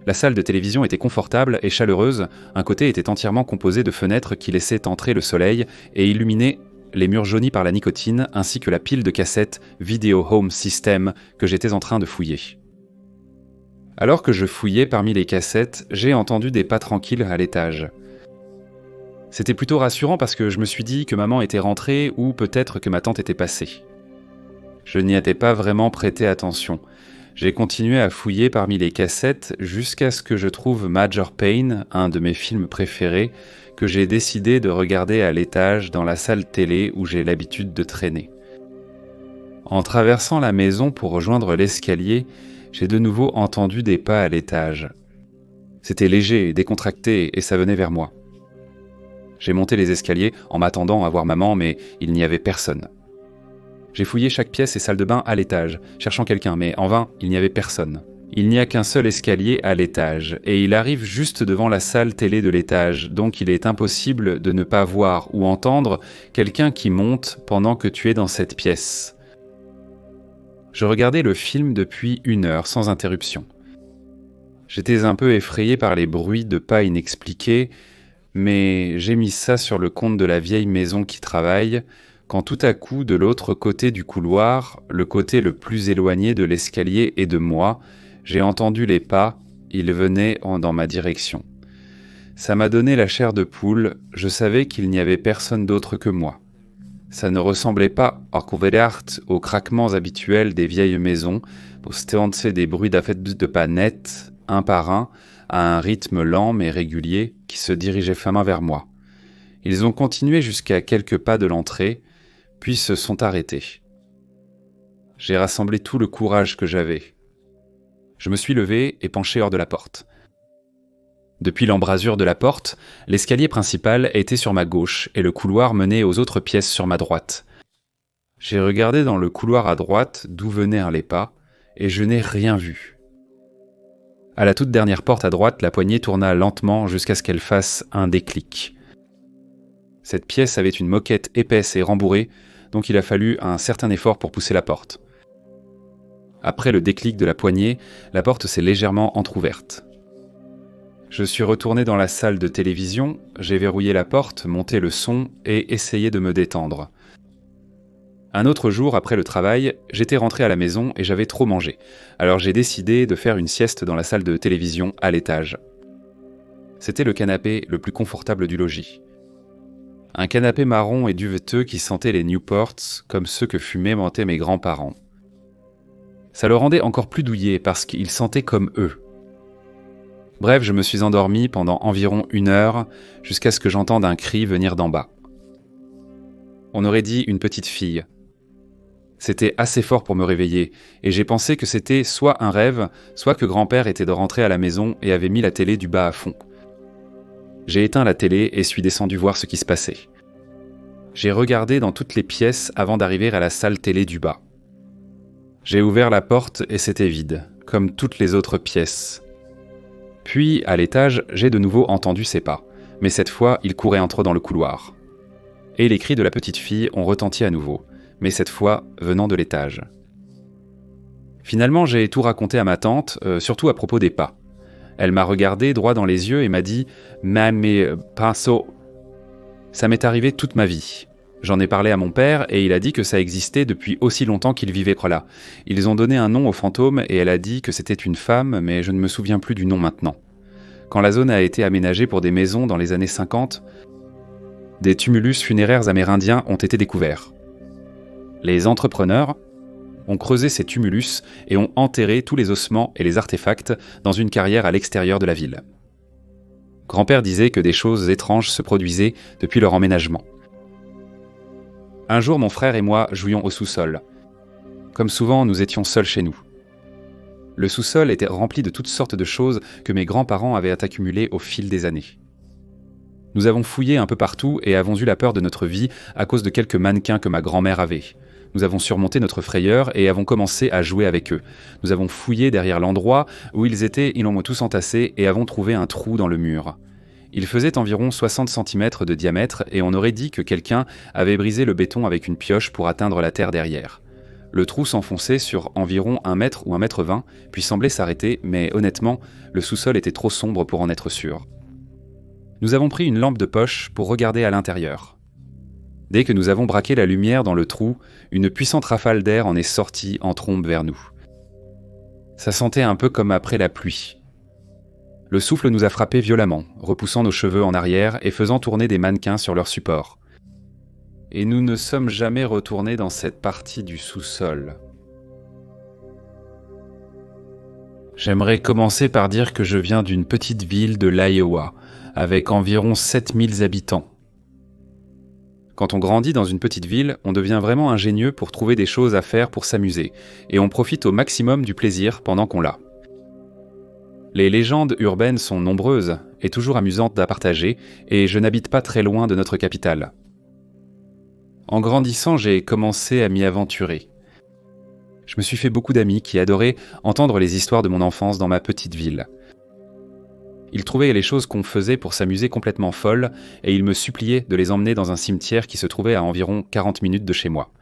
La salle de télévision était confortable et chaleureuse, un côté était entièrement composé de fenêtres qui laissaient entrer le soleil et illuminaient les murs jaunis par la nicotine ainsi que la pile de cassettes Video Home System que j'étais en train de fouiller. Alors que je fouillais parmi les cassettes, j'ai entendu des pas tranquilles à l'étage. C'était plutôt rassurant parce que je me suis dit que maman était rentrée ou peut-être que ma tante était passée. Je n'y étais pas vraiment prêté attention. J'ai continué à fouiller parmi les cassettes jusqu'à ce que je trouve Major Payne, un de mes films préférés, que j'ai décidé de regarder à l'étage dans la salle télé où j'ai l'habitude de traîner. En traversant la maison pour rejoindre l'escalier, j'ai de nouveau entendu des pas à l'étage. C'était léger et décontracté et ça venait vers moi. J'ai monté les escaliers en m'attendant à voir maman, mais il n'y avait personne. J'ai fouillé chaque pièce et salle de bain à l'étage, cherchant quelqu'un, mais en vain, il n'y avait personne. Il n'y a qu'un seul escalier à l'étage, et il arrive juste devant la salle télé de l'étage, donc il est impossible de ne pas voir ou entendre quelqu'un qui monte pendant que tu es dans cette pièce. Je regardais le film depuis 1 heure, sans interruption. J'étais un peu effrayé par les bruits de pas inexpliqués, mais j'ai mis ça sur le compte de la vieille maison qui travaille, quand tout à coup, de l'autre côté du couloir, le côté le plus éloigné de l'escalier et de moi, j'ai entendu les pas, ils venaient dans ma direction. Ça m'a donné la chair de poule, je savais qu'il n'y avait personne d'autre que moi. Ça ne ressemblait pas, aux craquements habituels des vieilles maisons, c'était des bruits de pas nets, un par un, à un rythme lent mais régulier, qui se dirigeait flamment vers moi. Ils ont continué jusqu'à quelques pas de l'entrée, puis se sont arrêtés. J'ai rassemblé tout le courage que j'avais. Je me suis levé et penché hors de la porte. Depuis l'embrasure de la porte, l'escalier principal était sur ma gauche et le couloir menait aux autres pièces sur ma droite. J'ai regardé dans le couloir à droite d'où venaient les pas et je n'ai rien vu. À la toute dernière porte à droite, la poignée tourna lentement jusqu'à ce qu'elle fasse un déclic. Cette pièce avait une moquette épaisse et rembourrée, donc il a fallu un certain effort pour pousser la porte. Après le déclic de la poignée, la porte s'est légèrement entr'ouverte. Je suis retourné dans la salle de télévision, j'ai verrouillé la porte, monté le son et essayé de me détendre. Un autre jour, après le travail, j'étais rentré à la maison et j'avais trop mangé. Alors j'ai décidé de faire une sieste dans la salle de télévision à l'étage. C'était le canapé le plus confortable du logis. Un canapé marron et duveteux qui sentait les Newports comme ceux que fumaient mes grands-parents. Ça le rendait encore plus douillet parce qu'il sentait comme eux. Bref, je me suis endormi pendant environ 1 heure jusqu'à ce que j'entende un cri venir d'en bas. On aurait dit une petite fille. C'était assez fort pour me réveiller et j'ai pensé que c'était soit un rêve, soit que grand-père était de rentrer à la maison et avait mis la télé du bas à fond. J'ai éteint la télé et suis descendu voir ce qui se passait. J'ai regardé dans toutes les pièces avant d'arriver à la salle télé du bas. J'ai ouvert la porte et c'était vide, comme toutes les autres pièces. Puis, à l'étage, j'ai de nouveau entendu ses pas, mais cette fois, il courait entre dans le couloir. Et les cris de la petite fille ont retenti à nouveau, mais cette fois venant de l'étage. Finalement, j'ai tout raconté à ma tante, surtout à propos des pas. Elle m'a regardé droit dans les yeux et m'a dit « Mais pinceau ». Ça m'est arrivé toute ma vie. J'en ai parlé à mon père et il a dit que ça existait depuis aussi longtemps qu'il vivait là. Ils ont donné un nom au fantôme et elle a dit que c'était une femme, mais je ne me souviens plus du nom maintenant. Quand la zone a été aménagée pour des maisons dans les années 50, des tumulus funéraires amérindiens ont été découverts. Les entrepreneurs ont creusé ces tumulus et ont enterré tous les ossements et les artefacts dans une carrière à l'extérieur de la ville. Grand-père disait que des choses étranges se produisaient depuis leur emménagement. Un jour, mon frère et moi jouions au sous-sol. Comme souvent, nous étions seuls chez nous. Le sous-sol était rempli de toutes sortes de choses que mes grands-parents avaient accumulées au fil des années. Nous avons fouillé un peu partout et avons eu la peur de notre vie à cause de quelques mannequins que ma grand-mère avait. Nous avons surmonté notre frayeur et avons commencé à jouer avec eux. Nous avons fouillé derrière l'endroit où ils étaient, ils l'ont tous entassé et avons trouvé un trou dans le mur. Il faisait environ 60 cm de diamètre et on aurait dit que quelqu'un avait brisé le béton avec une pioche pour atteindre la terre derrière. Le trou s'enfonçait sur environ 1 mètre ou 1,20 m, puis semblait s'arrêter, mais honnêtement, le sous-sol était trop sombre pour en être sûr. Nous avons pris une lampe de poche pour regarder à l'intérieur. Dès que nous avons braqué la lumière dans le trou, une puissante rafale d'air en est sortie en trombe vers nous. Ça sentait un peu comme après la pluie. Le souffle nous a frappés violemment, repoussant nos cheveux en arrière et faisant tourner des mannequins sur leur support. Et nous ne sommes jamais retournés dans cette partie du sous-sol. J'aimerais commencer par dire que je viens d'une petite ville de l'Iowa, avec environ 7000 habitants. Quand on grandit dans une petite ville, on devient vraiment ingénieux pour trouver des choses à faire pour s'amuser, et on profite au maximum du plaisir pendant qu'on l'a. Les légendes urbaines sont nombreuses et toujours amusantes à partager, et je n'habite pas très loin de notre capitale. En grandissant, j'ai commencé à m'y aventurer. Je me suis fait beaucoup d'amis qui adoraient entendre les histoires de mon enfance dans ma petite ville. Ils trouvaient les choses qu'on faisait pour s'amuser complètement folles, et ils me suppliaient de les emmener dans un cimetière qui se trouvait à environ 40 minutes de chez moi.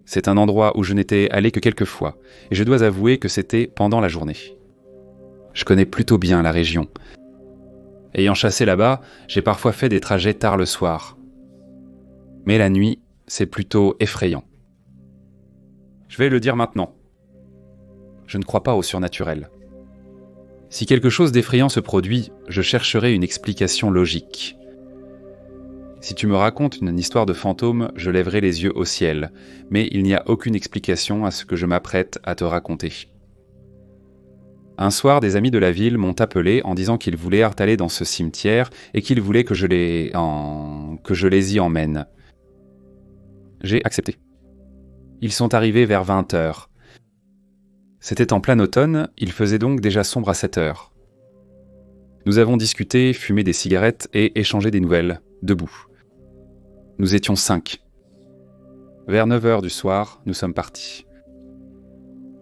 C'est un endroit où je n'étais allé que quelques fois, et je dois avouer que c'était pendant la journée. Je connais plutôt bien la région. Ayant chassé là-bas, j'ai parfois fait des trajets tard le soir. Mais la nuit, c'est plutôt effrayant. Je vais le dire maintenant. Je ne crois pas au surnaturel. Si quelque chose d'effrayant se produit, je chercherai une explication logique. Si tu me racontes une histoire de fantôme, je lèverai les yeux au ciel, mais il n'y a aucune explication à ce que je m'apprête à te raconter. Un soir, des amis de la ville m'ont appelé en disant qu'ils voulaient aller dans ce cimetière et qu'ils voulaient que je les y emmène. J'ai accepté. Ils sont arrivés vers 20h. C'était en plein automne, il faisait donc déjà sombre à 7h. Nous avons discuté, fumé des cigarettes et échangé des nouvelles, debout. Nous étions 5. Vers 9h du soir, nous sommes partis.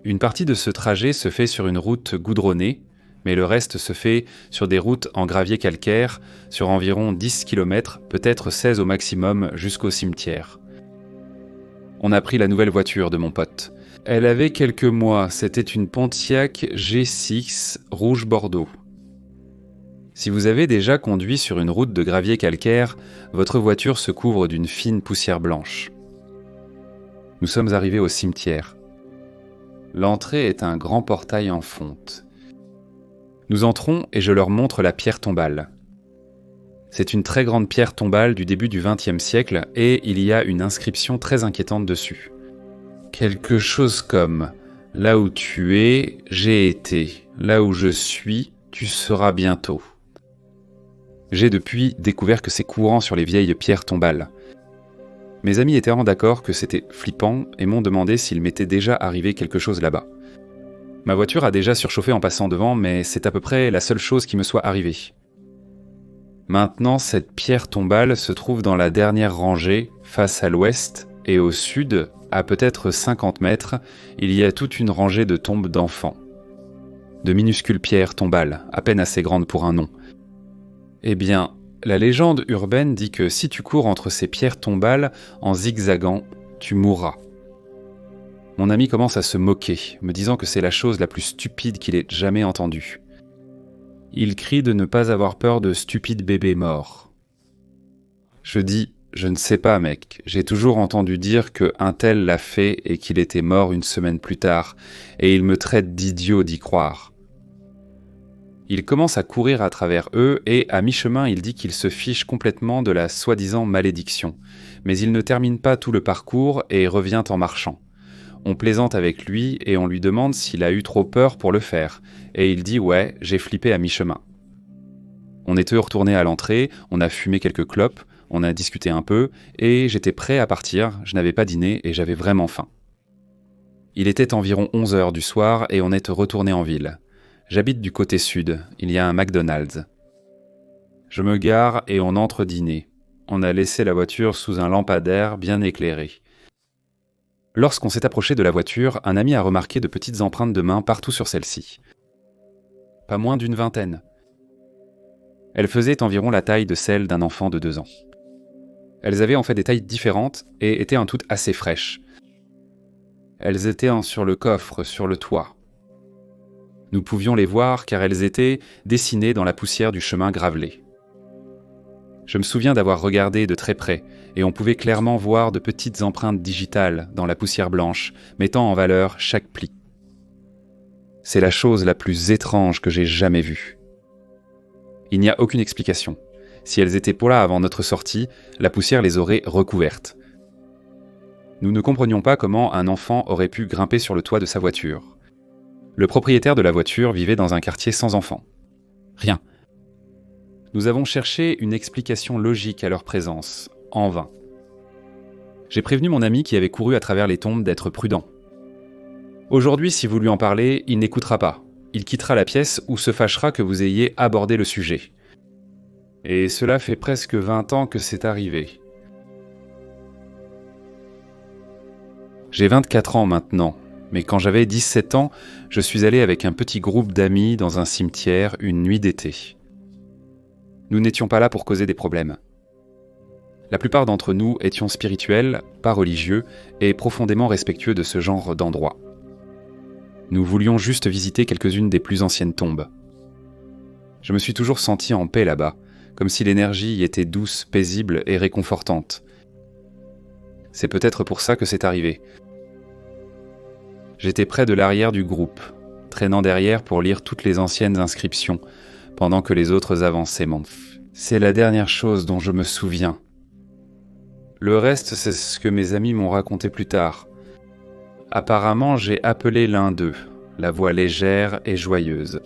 Une partie de ce trajet se fait sur une route goudronnée, mais le reste se fait sur des routes en gravier calcaire, sur environ 10 km, peut-être 16 au maximum, jusqu'au cimetière. On a pris la nouvelle voiture de mon pote. Elle avait quelques mois, c'était une Pontiac G6 rouge bordeaux. Si vous avez déjà conduit sur une route de gravier calcaire, votre voiture se couvre d'une fine poussière blanche. Nous sommes arrivés au cimetière. L'entrée est un grand portail en fonte. Nous entrons et je leur montre la pierre tombale. C'est une très grande pierre tombale du début du XXe siècle et il y a une inscription très inquiétante dessus. Quelque chose comme « Là où tu es, j'ai été. Là où je suis, tu seras bientôt. » J'ai depuis découvert que c'est courant sur les vieilles pierres tombales. Mes amis étaient d'accord que c'était flippant et m'ont demandé s'il m'était déjà arrivé quelque chose là-bas. Ma voiture a déjà surchauffé en passant devant, mais c'est à peu près la seule chose qui me soit arrivée. Maintenant, cette pierre tombale se trouve dans la dernière rangée, face à l'ouest, et au sud, à peut-être 50 mètres, il y a toute une rangée de tombes d'enfants. De minuscules pierres tombales, à peine assez grandes pour un nom. Eh bien, la légende urbaine dit que si tu cours entre ces pierres tombales en zigzagant, tu mourras. Mon ami commence à se moquer, me disant que c'est la chose la plus stupide qu'il ait jamais entendue. Il crie de ne pas avoir peur de stupides bébés morts. Je dis, je ne sais pas mec, j'ai toujours entendu dire qu'un tel l'a fait et qu'il était mort une semaine plus tard, et il me traite d'idiot d'y croire. Il commence à courir à travers eux et à mi-chemin il dit qu'il se fiche complètement de la soi-disant malédiction, mais il ne termine pas tout le parcours et revient en marchant. On plaisante avec lui et on lui demande s'il a eu trop peur pour le faire, et il dit « ouais, j'ai flippé à mi-chemin ». On était retourné à l'entrée, on a fumé quelques clopes, on a discuté un peu, et j'étais prêt à partir, je n'avais pas dîné et j'avais vraiment faim. Il était environ 11h du soir et on est retourné en ville. J'habite du côté sud, il y a un McDonald's. Je me gare et on entre dîner. On a laissé la voiture sous un lampadaire bien éclairé. Lorsqu'on s'est approché de la voiture, un ami a remarqué de petites empreintes de mains partout sur celle-ci. Pas moins d'une vingtaine. Elles faisaient environ la taille de celle d'un enfant de 2 ans. Elles avaient en fait des tailles différentes et étaient en toutes assez fraîches. Elles étaient sur le coffre, sur le toit. Nous pouvions les voir car elles étaient dessinées dans la poussière du chemin gravelé. Je me souviens d'avoir regardé de très près et on pouvait clairement voir de petites empreintes digitales dans la poussière blanche, mettant en valeur chaque pli. C'est la chose la plus étrange que j'ai jamais vue. Il n'y a aucune explication. Si elles étaient pour là avant notre sortie, la poussière les aurait recouvertes. Nous ne comprenions pas comment un enfant aurait pu grimper sur le toit de sa voiture. Le propriétaire de la voiture vivait dans un quartier sans enfants. Rien. Nous avons cherché une explication logique à leur présence, en vain. J'ai prévenu mon ami qui avait couru à travers les tombes d'être prudent. Aujourd'hui, si vous lui en parlez, il n'écoutera pas. Il quittera la pièce ou se fâchera que vous ayez abordé le sujet. Et cela fait presque 20 ans que c'est arrivé. J'ai 24 ans maintenant, mais quand j'avais 17 ans, je suis allé avec un petit groupe d'amis dans un cimetière une nuit d'été. Nous n'étions pas là pour causer des problèmes. La plupart d'entre nous étions spirituels, pas religieux, et profondément respectueux de ce genre d'endroit. Nous voulions juste visiter quelques-unes des plus anciennes tombes. Je me suis toujours senti en paix là-bas, comme si l'énergie y était douce, paisible et réconfortante. C'est peut-être pour ça que c'est arrivé. J'étais près de l'arrière du groupe, traînant derrière pour lire toutes les anciennes inscriptions, pendant que les autres avançaient. C'est la dernière chose dont je me souviens. Le reste, c'est ce que mes amis m'ont raconté plus tard. Apparemment, j'ai appelé l'un d'eux, la voix légère et joyeuse.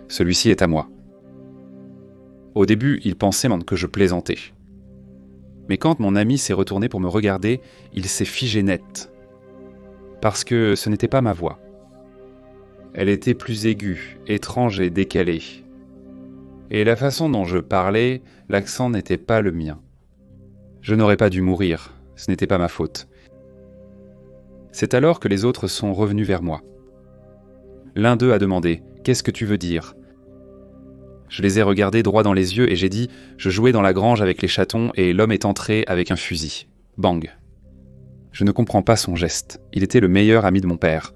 Celui-ci est à moi. Au début, il pensait que je plaisantais. Mais quand mon ami s'est retourné pour me regarder, il s'est figé net. Parce que ce n'était pas ma voix. Elle était plus aiguë, étrange et décalée. Et la façon dont je parlais, l'accent n'était pas le mien. Je n'aurais pas dû mourir, ce n'était pas ma faute. C'est alors que les autres sont revenus vers moi. L'un d'eux a demandé « Qu'est-ce que tu veux dire ?» Je les ai regardés droit dans les yeux et j'ai dit « Je jouais dans la grange avec les chatons et l'homme est entré avec un fusil. Bang !» Je ne comprends pas son geste. Il était le meilleur ami de mon père.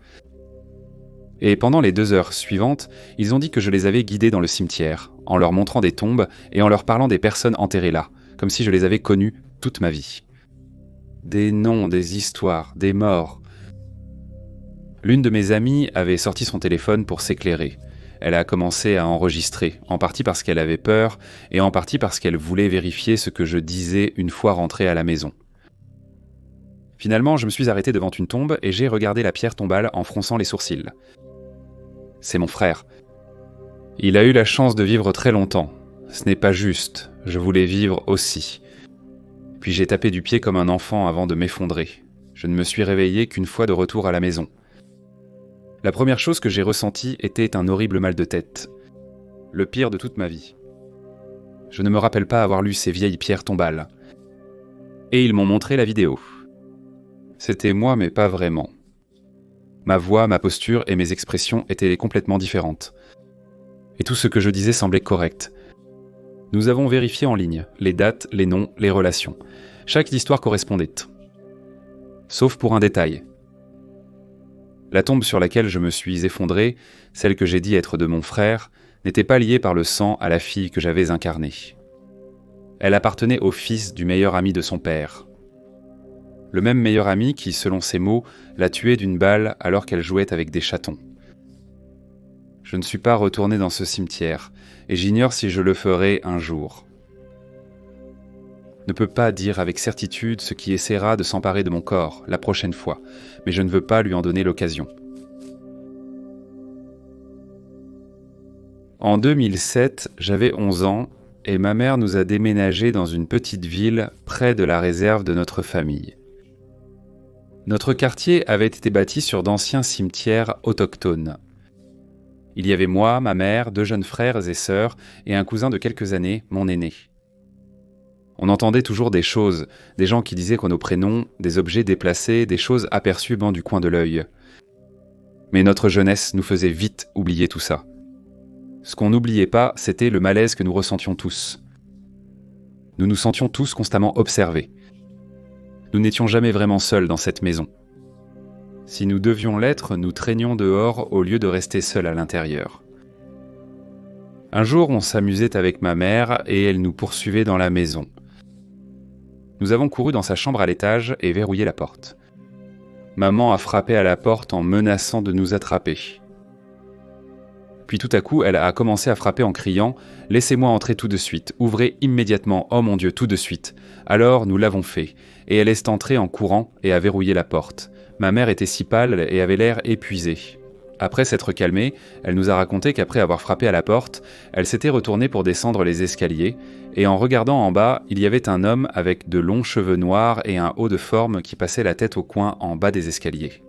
Et pendant les 2 heures suivantes, ils ont dit que je les avais guidés dans le cimetière, en leur montrant des tombes et en leur parlant des personnes enterrées là, comme si je les avais connues toute ma vie. Des noms, des histoires, des morts. L'une de mes amies avait sorti son téléphone pour s'éclairer. Elle a commencé à enregistrer, en partie parce qu'elle avait peur et en partie parce qu'elle voulait vérifier ce que je disais une fois rentrée à la maison. Finalement, je me suis arrêté devant une tombe et j'ai regardé la pierre tombale en fronçant les sourcils. C'est mon frère. Il a eu la chance de vivre très longtemps. Ce n'est pas juste, je voulais vivre aussi. Puis j'ai tapé du pied comme un enfant avant de m'effondrer. Je ne me suis réveillé qu'une fois de retour à la maison. La première chose que j'ai ressentie était un horrible mal de tête. Le pire de toute ma vie. Je ne me rappelle pas avoir lu ces vieilles pierres tombales. Et ils m'ont montré la vidéo. C'était moi, mais pas vraiment. Ma voix, ma posture et mes expressions étaient complètement différentes. Et tout ce que je disais semblait correct. Nous avons vérifié en ligne les dates, les noms, les relations. Chaque histoire correspondait. Sauf pour un détail. La tombe sur laquelle je me suis effondré, celle que j'ai dit être de mon frère, n'était pas liée par le sang à la fille que j'avais incarnée. Elle appartenait au fils du meilleur ami de son père. Le même meilleur ami qui, selon ses mots, l'a tuée d'une balle alors qu'elle jouait avec des chatons. Je ne suis pas retourné dans ce cimetière, et j'ignore si je le ferai un jour. Ne peux pas dire avec certitude ce qui essaiera de s'emparer de mon corps la prochaine fois, mais je ne veux pas lui en donner l'occasion. En 2007, j'avais 11 ans, et ma mère nous a déménagés dans une petite ville près de la réserve de notre famille. Notre quartier avait été bâti sur d'anciens cimetières autochtones. Il y avait moi, ma mère, 2 jeunes frères et sœurs, et un cousin de quelques années, mon aîné. On entendait toujours des choses, des gens qui disaient qu'on nos prénoms, des objets déplacés, des choses aperçues du coin de l'œil. Mais notre jeunesse nous faisait vite oublier tout ça. Ce qu'on n'oubliait pas, c'était le malaise que nous ressentions tous. Nous nous sentions tous constamment observés. Nous n'étions jamais vraiment seuls dans cette maison. Si nous devions l'être, nous traînions dehors au lieu de rester seuls à l'intérieur. Un jour, on s'amusait avec ma mère et elle nous poursuivait dans la maison. Nous avons couru dans sa chambre à l'étage et verrouillé la porte. Maman a frappé à la porte en menaçant de nous attraper. Puis tout à coup, elle a commencé à frapper en criant « Laissez-moi entrer tout de suite, ouvrez immédiatement, oh mon Dieu, tout de suite !» Alors nous l'avons fait, et elle est entrée en courant et a verrouillé la porte. Ma mère était si pâle et avait l'air épuisée. Après s'être calmée, elle nous a raconté qu'après avoir frappé à la porte, elle s'était retournée pour descendre les escaliers, et en regardant en bas, il y avait un homme avec de longs cheveux noirs et un haut de forme qui passait la tête au coin en bas des escaliers.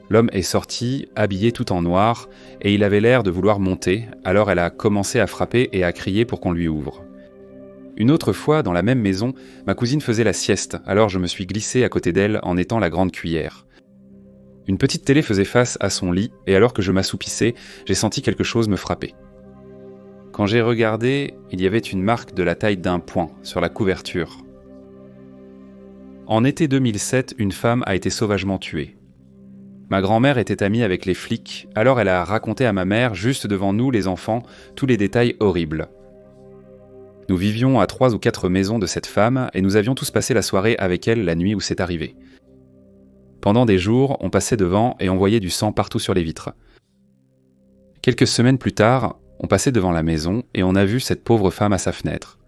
L'homme est sorti, habillé tout en noir, et il avait l'air de vouloir monter, alors elle a commencé à frapper et à crier pour qu'on lui ouvre. Une autre fois, dans la même maison, ma cousine faisait la sieste, alors je me suis glissé à côté d'elle en étant la grande cuillère. Une petite télé faisait face à son lit, et alors que je m'assoupissais, j'ai senti quelque chose me frapper. Quand j'ai regardé, il y avait une marque de la taille d'un poing sur la couverture. En été 2007, une femme a été sauvagement tuée. Ma grand-mère était amie avec les flics, alors elle a raconté à ma mère, juste devant nous les enfants, tous les détails horribles. Nous vivions à 3 ou 4 maisons de cette femme et nous avions tous passé la soirée avec elle la nuit où c'est arrivé. Pendant des jours, on passait devant et on voyait du sang partout sur les vitres. Quelques semaines plus tard, on passait devant la maison et on a vu cette pauvre femme à sa fenêtre.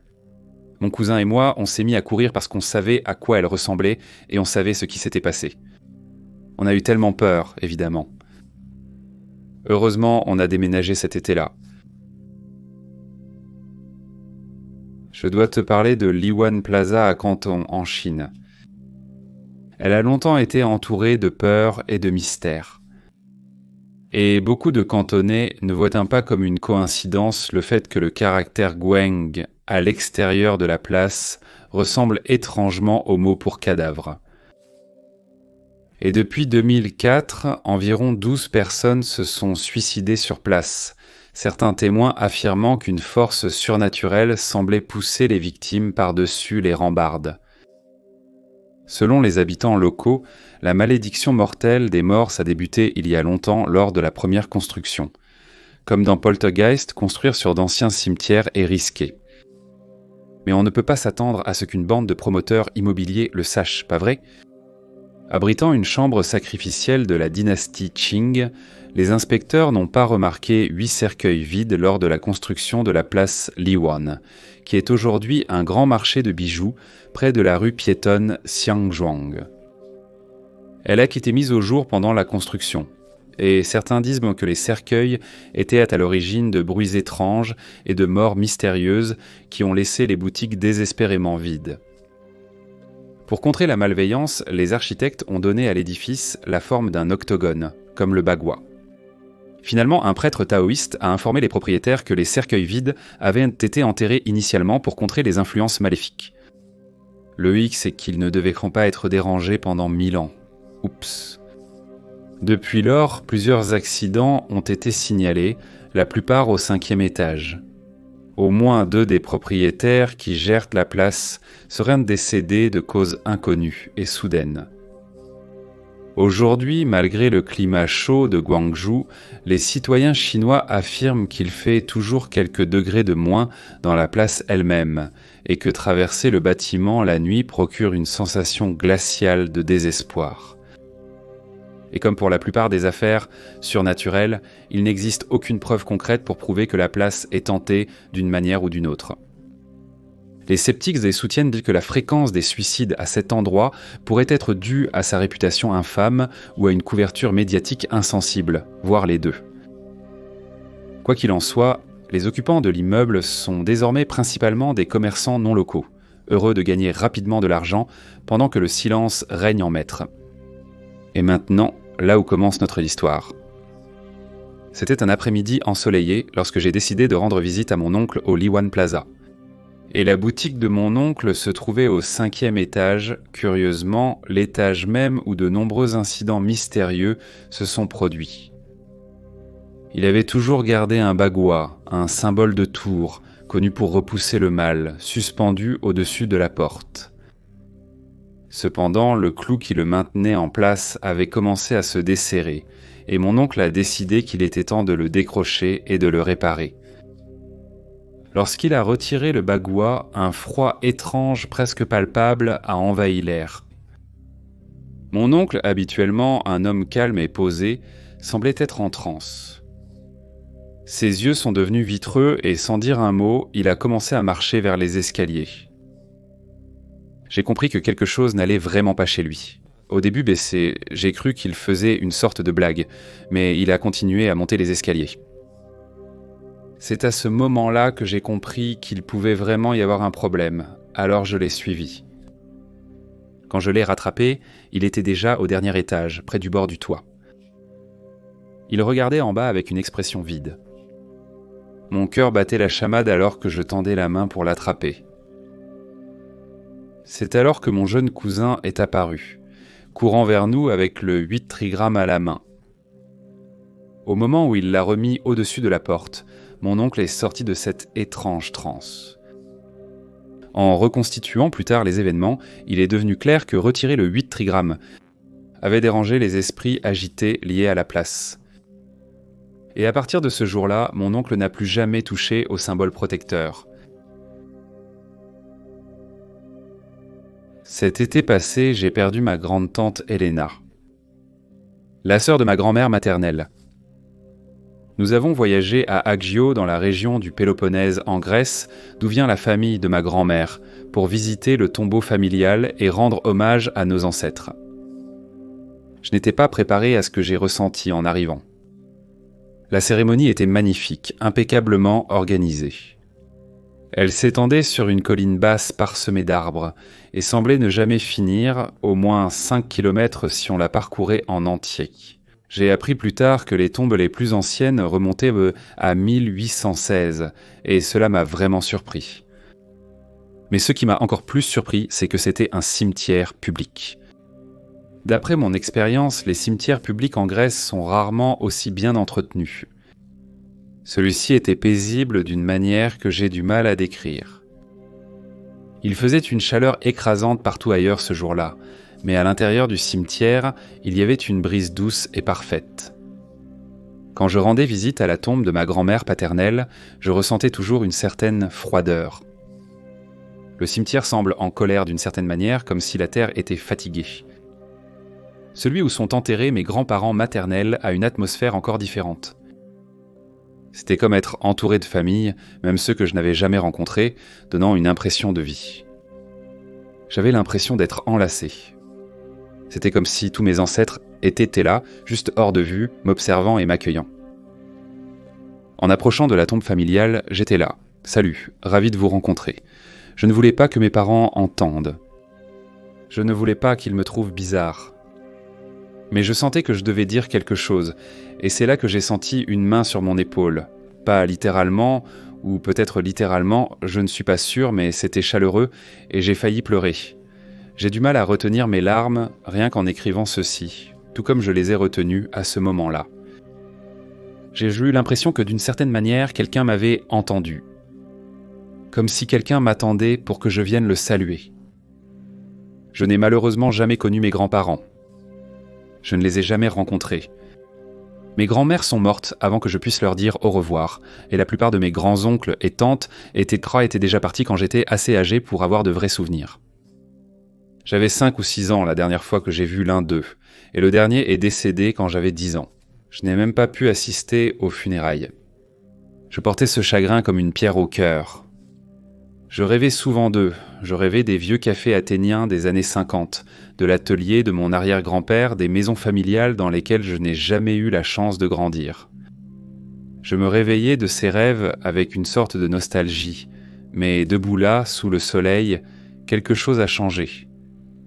Mon cousin et moi, on s'est mis à courir parce qu'on savait à quoi elle ressemblait et on savait ce qui s'était passé. On a eu tellement peur, évidemment. Heureusement, on a déménagé cet été-là. Je dois te parler de Liwan Plaza à Canton, en Chine. Elle a longtemps été entourée de peur et de mystère. Et beaucoup de Cantonais ne voient pas comme une coïncidence le fait que le caractère Gweng à l'extérieur de la place ressemble étrangement au mot pour cadavre. Et depuis 2004, environ 12 personnes se sont suicidées sur place, certains témoins affirmant qu'une force surnaturelle semblait pousser les victimes par-dessus les rambardes. Selon les habitants locaux, la malédiction mortelle des morts a débuté il y a longtemps lors de la première construction. Comme dans Poltergeist, construire sur d'anciens cimetières est risqué. Mais on ne peut pas s'attendre à ce qu'une bande de promoteurs immobiliers le sache, pas vrai ? Abritant une chambre sacrificielle de la dynastie Qing, les inspecteurs n'ont pas remarqué 8 cercueils vides lors de la construction de la place Liwan, qui est aujourd'hui un grand marché de bijoux près de la rue piétonne Xiangzhuang. Elle a été mise au jour pendant la construction, et certains disent que les cercueils étaient à l'origine de bruits étranges et de morts mystérieuses qui ont laissé les boutiques désespérément vides. Pour contrer la malveillance, les architectes ont donné à l'édifice la forme d'un octogone, comme le bagua. Finalement, un prêtre taoïste a informé les propriétaires que les cercueils vides avaient été enterrés initialement pour contrer les influences maléfiques. Le hic, c'est qu'ils ne devaient pas être dérangés pendant 1000 ans. Oups. Depuis lors, plusieurs accidents ont été signalés, la plupart au 5e étage. Au moins 2 des propriétaires qui gèrent la place seraient décédés de causes inconnues et soudaines. Aujourd'hui, malgré le climat chaud de Guangzhou, les citoyens chinois affirment qu'il fait toujours quelques degrés de moins dans la place elle-même et que traverser le bâtiment la nuit procure une sensation glaciale de désespoir. Et comme pour la plupart des affaires surnaturelles, il n'existe aucune preuve concrète pour prouver que la place est hantée d'une manière ou d'une autre. Les sceptiques soutiennent que la fréquence des suicides à cet endroit pourrait être due à sa réputation infâme ou à une couverture médiatique insensible, voire les deux. Quoi qu'il en soit, les occupants de l'immeuble sont désormais principalement des commerçants non locaux, heureux de gagner rapidement de l'argent pendant que le silence règne en maître. Et maintenant, là où commence notre histoire. C'était un après-midi ensoleillé lorsque j'ai décidé de rendre visite à mon oncle au Liwan Plaza. Et la boutique de mon oncle se trouvait au 5e étage, curieusement, l'étage même où de nombreux incidents mystérieux se sont produits. Il avait toujours gardé un bagua, un symbole de tour, connu pour repousser le mal, suspendu au-dessus de la porte. Cependant, le clou qui le maintenait en place avait commencé à se desserrer, et mon oncle a décidé qu'il était temps de le décrocher et de le réparer. Lorsqu'il a retiré le bagua, un froid étrange, presque palpable, a envahi l'air. Mon oncle, habituellement un homme calme et posé, semblait être en transe. Ses yeux sont devenus vitreux et sans dire un mot, il a commencé à marcher vers les escaliers. J'ai compris que quelque chose n'allait vraiment pas chez lui. Au début, j'ai cru qu'il faisait une sorte de blague, mais il a continué à monter les escaliers. C'est à ce moment-là que j'ai compris qu'il pouvait vraiment y avoir un problème, alors je l'ai suivi. Quand je l'ai rattrapé, il était déjà au dernier étage, près du bord du toit. Il regardait en bas avec une expression vide. Mon cœur battait la chamade alors que je tendais la main pour l'attraper. C'est alors que mon jeune cousin est apparu, courant vers nous avec le 8 trigrammes à la main. Au moment où il l'a remis au-dessus de la porte, mon oncle est sorti de cette étrange transe. En reconstituant plus tard les événements, il est devenu clair que retirer le 8 trigrammes avait dérangé les esprits agités liés à la place. Et à partir de ce jour-là, mon oncle n'a plus jamais touché au symbole protecteur. Cet été passé, j'ai perdu ma grande-tante Elena, la sœur de ma grand-mère maternelle. Nous avons voyagé à Agio dans la région du Péloponnèse en Grèce, d'où vient la famille de ma grand-mère, pour visiter le tombeau familial et rendre hommage à nos ancêtres. Je n'étais pas préparé à ce que j'ai ressenti en arrivant. La cérémonie était magnifique, impeccablement organisée. Elle s'étendait sur une colline basse parsemée d'arbres et semblait ne jamais finir, au moins 5 kilomètres si on la parcourait en entier. J'ai appris plus tard que les tombes les plus anciennes remontaient à 1816, et cela m'a vraiment surpris. Mais ce qui m'a encore plus surpris, c'est que c'était un cimetière public. D'après mon expérience, les cimetières publics en Grèce sont rarement aussi bien entretenus. Celui-ci était paisible d'une manière que j'ai du mal à décrire. Il faisait une chaleur écrasante partout ailleurs ce jour-là, mais à l'intérieur du cimetière, il y avait une brise douce et parfaite. Quand je rendais visite à la tombe de ma grand-mère paternelle, je ressentais toujours une certaine froideur. Le cimetière semble en colère d'une certaine manière, comme si la terre était fatiguée. Celui où sont enterrés mes grands-parents maternels a une atmosphère encore différente. C'était comme être entouré de famille, même ceux que je n'avais jamais rencontrés, donnant une impression de vie. J'avais l'impression d'être enlacé. C'était comme si tous mes ancêtres étaient là, juste hors de vue, m'observant et m'accueillant. En approchant de la tombe familiale, j'étais là. « Salut, ravi de vous rencontrer. » Je ne voulais pas que mes parents entendent. Je ne voulais pas qu'ils me trouvent bizarre. Mais je sentais que je devais dire quelque chose, et c'est là que j'ai senti une main sur mon épaule. Pas littéralement, ou peut-être littéralement, je ne suis pas sûr, mais c'était chaleureux, et j'ai failli pleurer. J'ai du mal à retenir mes larmes, rien qu'en écrivant ceci, tout comme je les ai retenues à ce moment-là. J'ai eu l'impression que d'une certaine manière, quelqu'un m'avait entendu. Comme si quelqu'un m'attendait pour que je vienne le saluer. Je n'ai malheureusement jamais connu mes grands-parents. Je ne les ai jamais rencontrés. Mes grands-mères sont mortes avant que je puisse leur dire au revoir, et la plupart de mes grands-oncles et tantes étaient déjà partis quand j'étais assez âgé pour avoir de vrais souvenirs. J'avais 5 ou 6 ans la dernière fois que j'ai vu l'un d'eux, et le dernier est décédé quand j'avais 10 ans. Je n'ai même pas pu assister aux funérailles. Je portais ce chagrin comme une pierre au cœur. Je rêvais souvent d'eux, je rêvais des vieux cafés athéniens des années 50, de l'atelier de mon arrière-grand-père, des maisons familiales dans lesquelles je n'ai jamais eu la chance de grandir. Je me réveillais de ces rêves avec une sorte de nostalgie, mais debout là, sous le soleil, quelque chose a changé.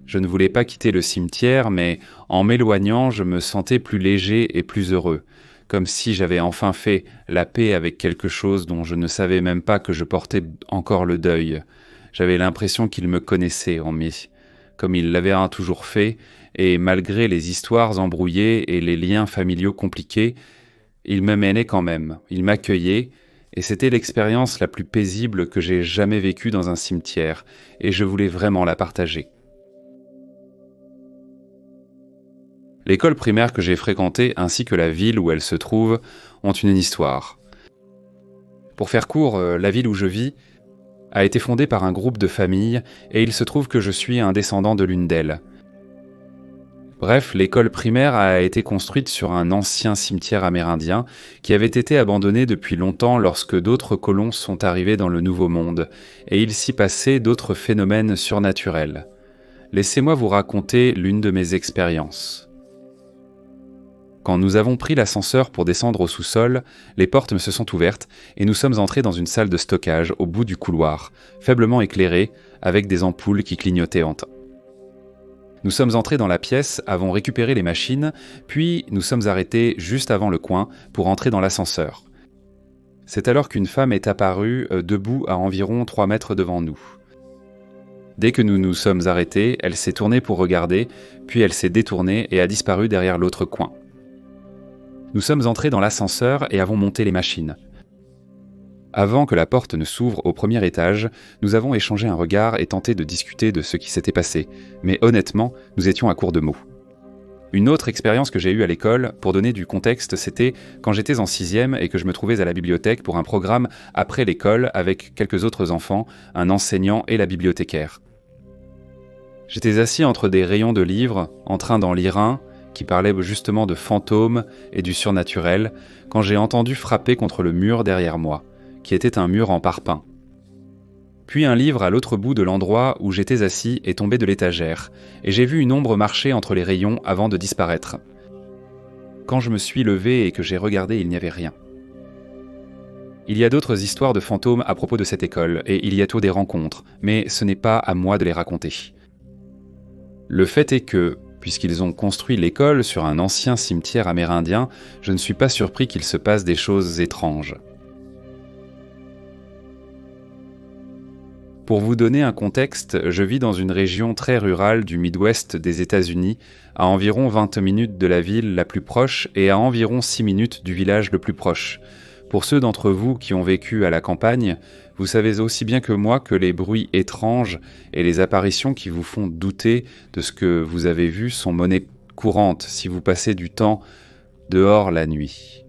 Je ne voulais pas quitter le cimetière, mais en m'éloignant, je me sentais plus léger et plus heureux, comme si j'avais enfin fait la paix avec quelque chose dont je ne savais même pas que je portais encore le deuil. J'avais l'impression qu'il me connaissait en moi, comme il l'avait toujours fait, et malgré les histoires embrouillées et les liens familiaux compliqués, il me m'aimait quand même, il m'accueillait, et c'était l'expérience la plus paisible que j'ai jamais vécue dans un cimetière, et je voulais vraiment la partager. L'école primaire que j'ai fréquentée ainsi que la ville où elle se trouve ont une histoire. Pour faire court, la ville où je vis a été fondée par un groupe de familles et il se trouve que je suis un descendant de l'une d'elles. Bref, l'école primaire a été construite sur un ancien cimetière amérindien qui avait été abandonné depuis longtemps lorsque d'autres colons sont arrivés dans le Nouveau Monde et il s'y passait d'autres phénomènes surnaturels. Laissez-moi vous raconter l'une de mes expériences. Quand nous avons pris l'ascenseur pour descendre au sous-sol, les portes me se sont ouvertes et nous sommes entrés dans une salle de stockage au bout du couloir, faiblement éclairée, avec des ampoules qui clignotaient en temps. Nous sommes entrés dans la pièce, avons récupéré les machines, puis nous sommes arrêtés juste avant le coin pour entrer dans l'ascenseur. C'est alors qu'une femme est apparue debout à environ 3 mètres devant nous. Dès que nous nous sommes arrêtés, elle s'est tournée pour regarder, puis elle s'est détournée et a disparu derrière l'autre coin. Nous sommes entrés dans l'ascenseur et avons monté les machines. Avant que la porte ne s'ouvre au premier étage, nous avons échangé un regard et tenté de discuter de ce qui s'était passé, mais honnêtement, nous étions à court de mots. Une autre expérience que j'ai eue à l'école, pour donner du contexte, c'était quand j'étais en 6e et que je me trouvais à la bibliothèque pour un programme après l'école avec quelques autres enfants, un enseignant et la bibliothécaire. J'étais assis entre des rayons de livres, en train d'en lire un, qui parlait justement de fantômes et du surnaturel, quand j'ai entendu frapper contre le mur derrière moi, qui était un mur en parpaing. Puis un livre à l'autre bout de l'endroit où j'étais assis est tombé de l'étagère, et j'ai vu une ombre marcher entre les rayons avant de disparaître. Quand je me suis levé et que j'ai regardé, il n'y avait rien. Il y a d'autres histoires de fantômes à propos de cette école, et il y a tout des rencontres, mais ce n'est pas à moi de les raconter. Le fait est que, puisqu'ils ont construit l'école sur un ancien cimetière amérindien, je ne suis pas surpris qu'il se passe des choses étranges. Pour vous donner un contexte, je vis dans une région très rurale du Midwest des États-Unis, à environ 20 minutes de la ville la plus proche et à environ 6 minutes du village le plus proche. Pour ceux d'entre vous qui ont vécu à la campagne, vous savez aussi bien que moi que les bruits étranges et les apparitions qui vous font douter de ce que vous avez vu sont monnaie courante si vous passez du temps dehors la nuit.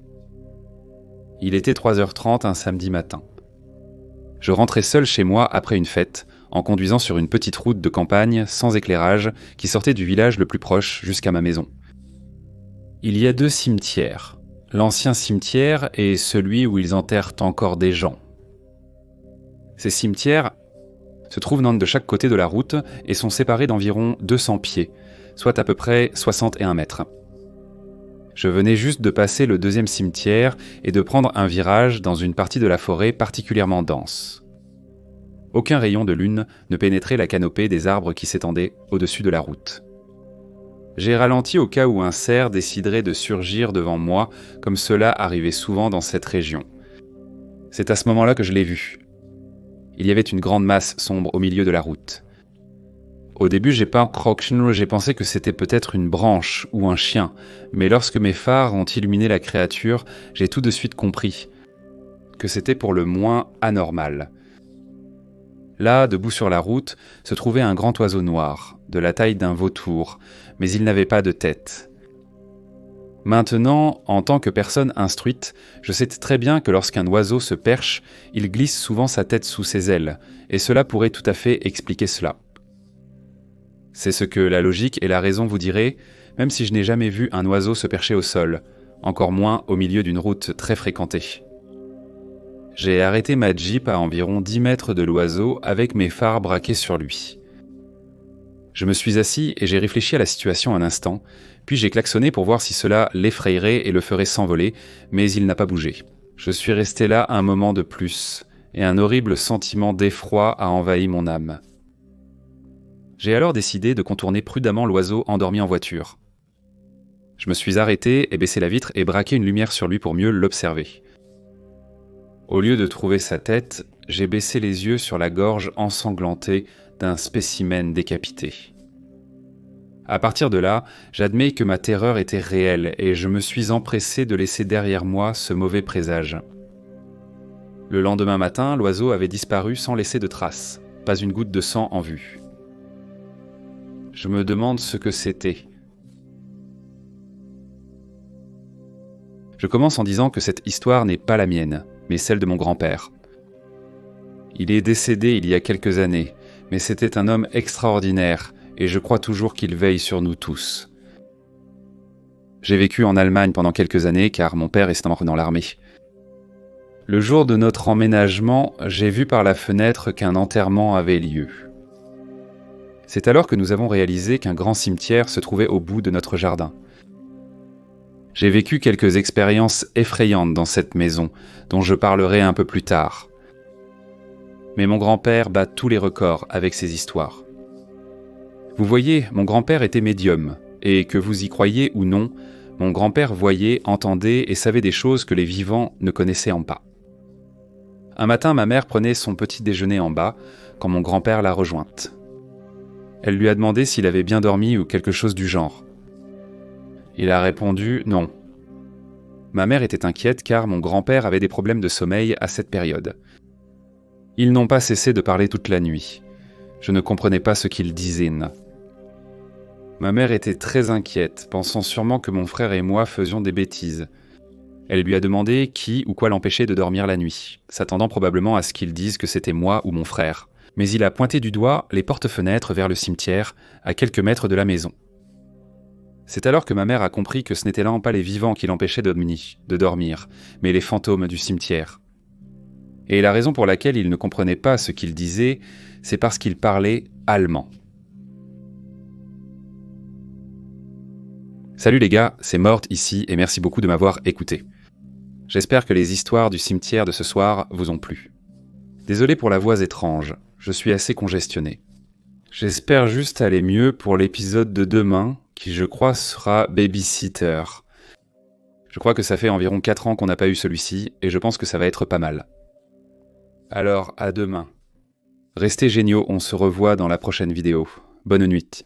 Il était 3h30 un samedi matin. Je rentrais seul chez moi après une fête, en conduisant sur une petite route de campagne sans éclairage qui sortait du village le plus proche jusqu'à ma maison. Il y a 2 cimetières, l'ancien cimetière et celui où ils enterrent encore des gens. Ces cimetières se trouvent de chaque côté de la route et sont séparés d'environ 200 pieds, soit à peu près 61 mètres. Je venais juste de passer le 2e cimetière et de prendre un virage dans une partie de la forêt particulièrement dense. Aucun rayon de lune ne pénétrait la canopée des arbres qui s'étendaient au-dessus de la route. J'ai ralenti au cas où un cerf déciderait de surgir devant moi, comme cela arrivait souvent dans cette région. C'est à ce moment-là que je l'ai vu. Il y avait une grande masse sombre au milieu de la route. Au début, j'ai pensé que c'était peut-être une branche ou un chien, mais lorsque mes phares ont illuminé la créature, j'ai tout de suite compris que c'était pour le moins anormal. Là, debout sur la route, se trouvait un grand oiseau noir, de la taille d'un vautour, mais il n'avait pas de tête. Maintenant, en tant que personne instruite, je sais très bien que lorsqu'un oiseau se perche, il glisse souvent sa tête sous ses ailes, et cela pourrait tout à fait expliquer cela. C'est ce que la logique et la raison vous diraient, même si je n'ai jamais vu un oiseau se percher au sol, encore moins au milieu d'une route très fréquentée. J'ai arrêté ma Jeep à environ 10 mètres de l'oiseau avec mes phares braqués sur lui. Je me suis assis et j'ai réfléchi à la situation un instant, puis j'ai klaxonné pour voir si cela l'effrayerait et le ferait s'envoler, mais il n'a pas bougé. Je suis resté là un moment de plus, et un horrible sentiment d'effroi a envahi mon âme. J'ai alors décidé de contourner prudemment l'oiseau endormi en voiture. Je me suis arrêté et baissé la vitre et braqué une lumière sur lui pour mieux l'observer. Au lieu de trouver sa tête, j'ai baissé les yeux sur la gorge ensanglantée d'un spécimen décapité. À partir de là, j'admets que ma terreur était réelle et je me suis empressé de laisser derrière moi ce mauvais présage. Le lendemain matin, l'oiseau avait disparu sans laisser de traces, pas une goutte de sang en vue. Je me demande ce que c'était. Je commence en disant que cette histoire n'est pas la mienne, mais celle de mon grand-père. Il est décédé il y a quelques années, mais c'était un homme extraordinaire, et je crois toujours qu'il veille sur nous tous. J'ai vécu en Allemagne pendant quelques années, car mon père est dans l'armée. Le jour de notre emménagement, j'ai vu par la fenêtre qu'un enterrement avait lieu. C'est alors que nous avons réalisé qu'un grand cimetière se trouvait au bout de notre jardin. J'ai vécu quelques expériences effrayantes dans cette maison, dont je parlerai un peu plus tard. Mais mon grand-père bat tous les records avec ses histoires. Vous voyez, mon grand-père était médium, et que vous y croyiez ou non, mon grand-père voyait, entendait et savait des choses que les vivants ne connaissaient en pas. Un matin, ma mère prenait son petit déjeuner en bas, quand mon grand-père l'a rejointe. Elle lui a demandé s'il avait bien dormi ou quelque chose du genre. Il a répondu non. Ma mère était inquiète car mon grand-père avait des problèmes de sommeil à cette période. Ils n'ont pas cessé de parler toute la nuit. Je ne comprenais pas ce qu'ils disaient. Ma mère était très inquiète, pensant sûrement que mon frère et moi faisions des bêtises. Elle lui a demandé qui ou quoi l'empêchait de dormir la nuit, s'attendant probablement à ce qu'ils disent que c'était moi ou mon frère. Mais il a pointé du doigt les porte-fenêtres vers le cimetière, à quelques mètres de la maison. C'est alors que ma mère a compris que ce n'étaient là pas les vivants qui l'empêchaient de dormir, mais les fantômes du cimetière. Et la raison pour laquelle il ne comprenait pas ce qu'il disait, c'est parce qu'il parlait allemand. Salut les gars, c'est Mort ici et merci beaucoup de m'avoir écouté. J'espère que les histoires du cimetière de ce soir vous ont plu. Désolé pour la voix étrange, je suis assez congestionné. J'espère juste aller mieux pour l'épisode de demain, qui je crois sera Babysitter. Je crois que ça fait environ 4 ans qu'on n'a pas eu celui-ci, et je pense que ça va être pas mal. Alors, à demain. Restez géniaux, on se revoit dans la prochaine vidéo. Bonne nuit.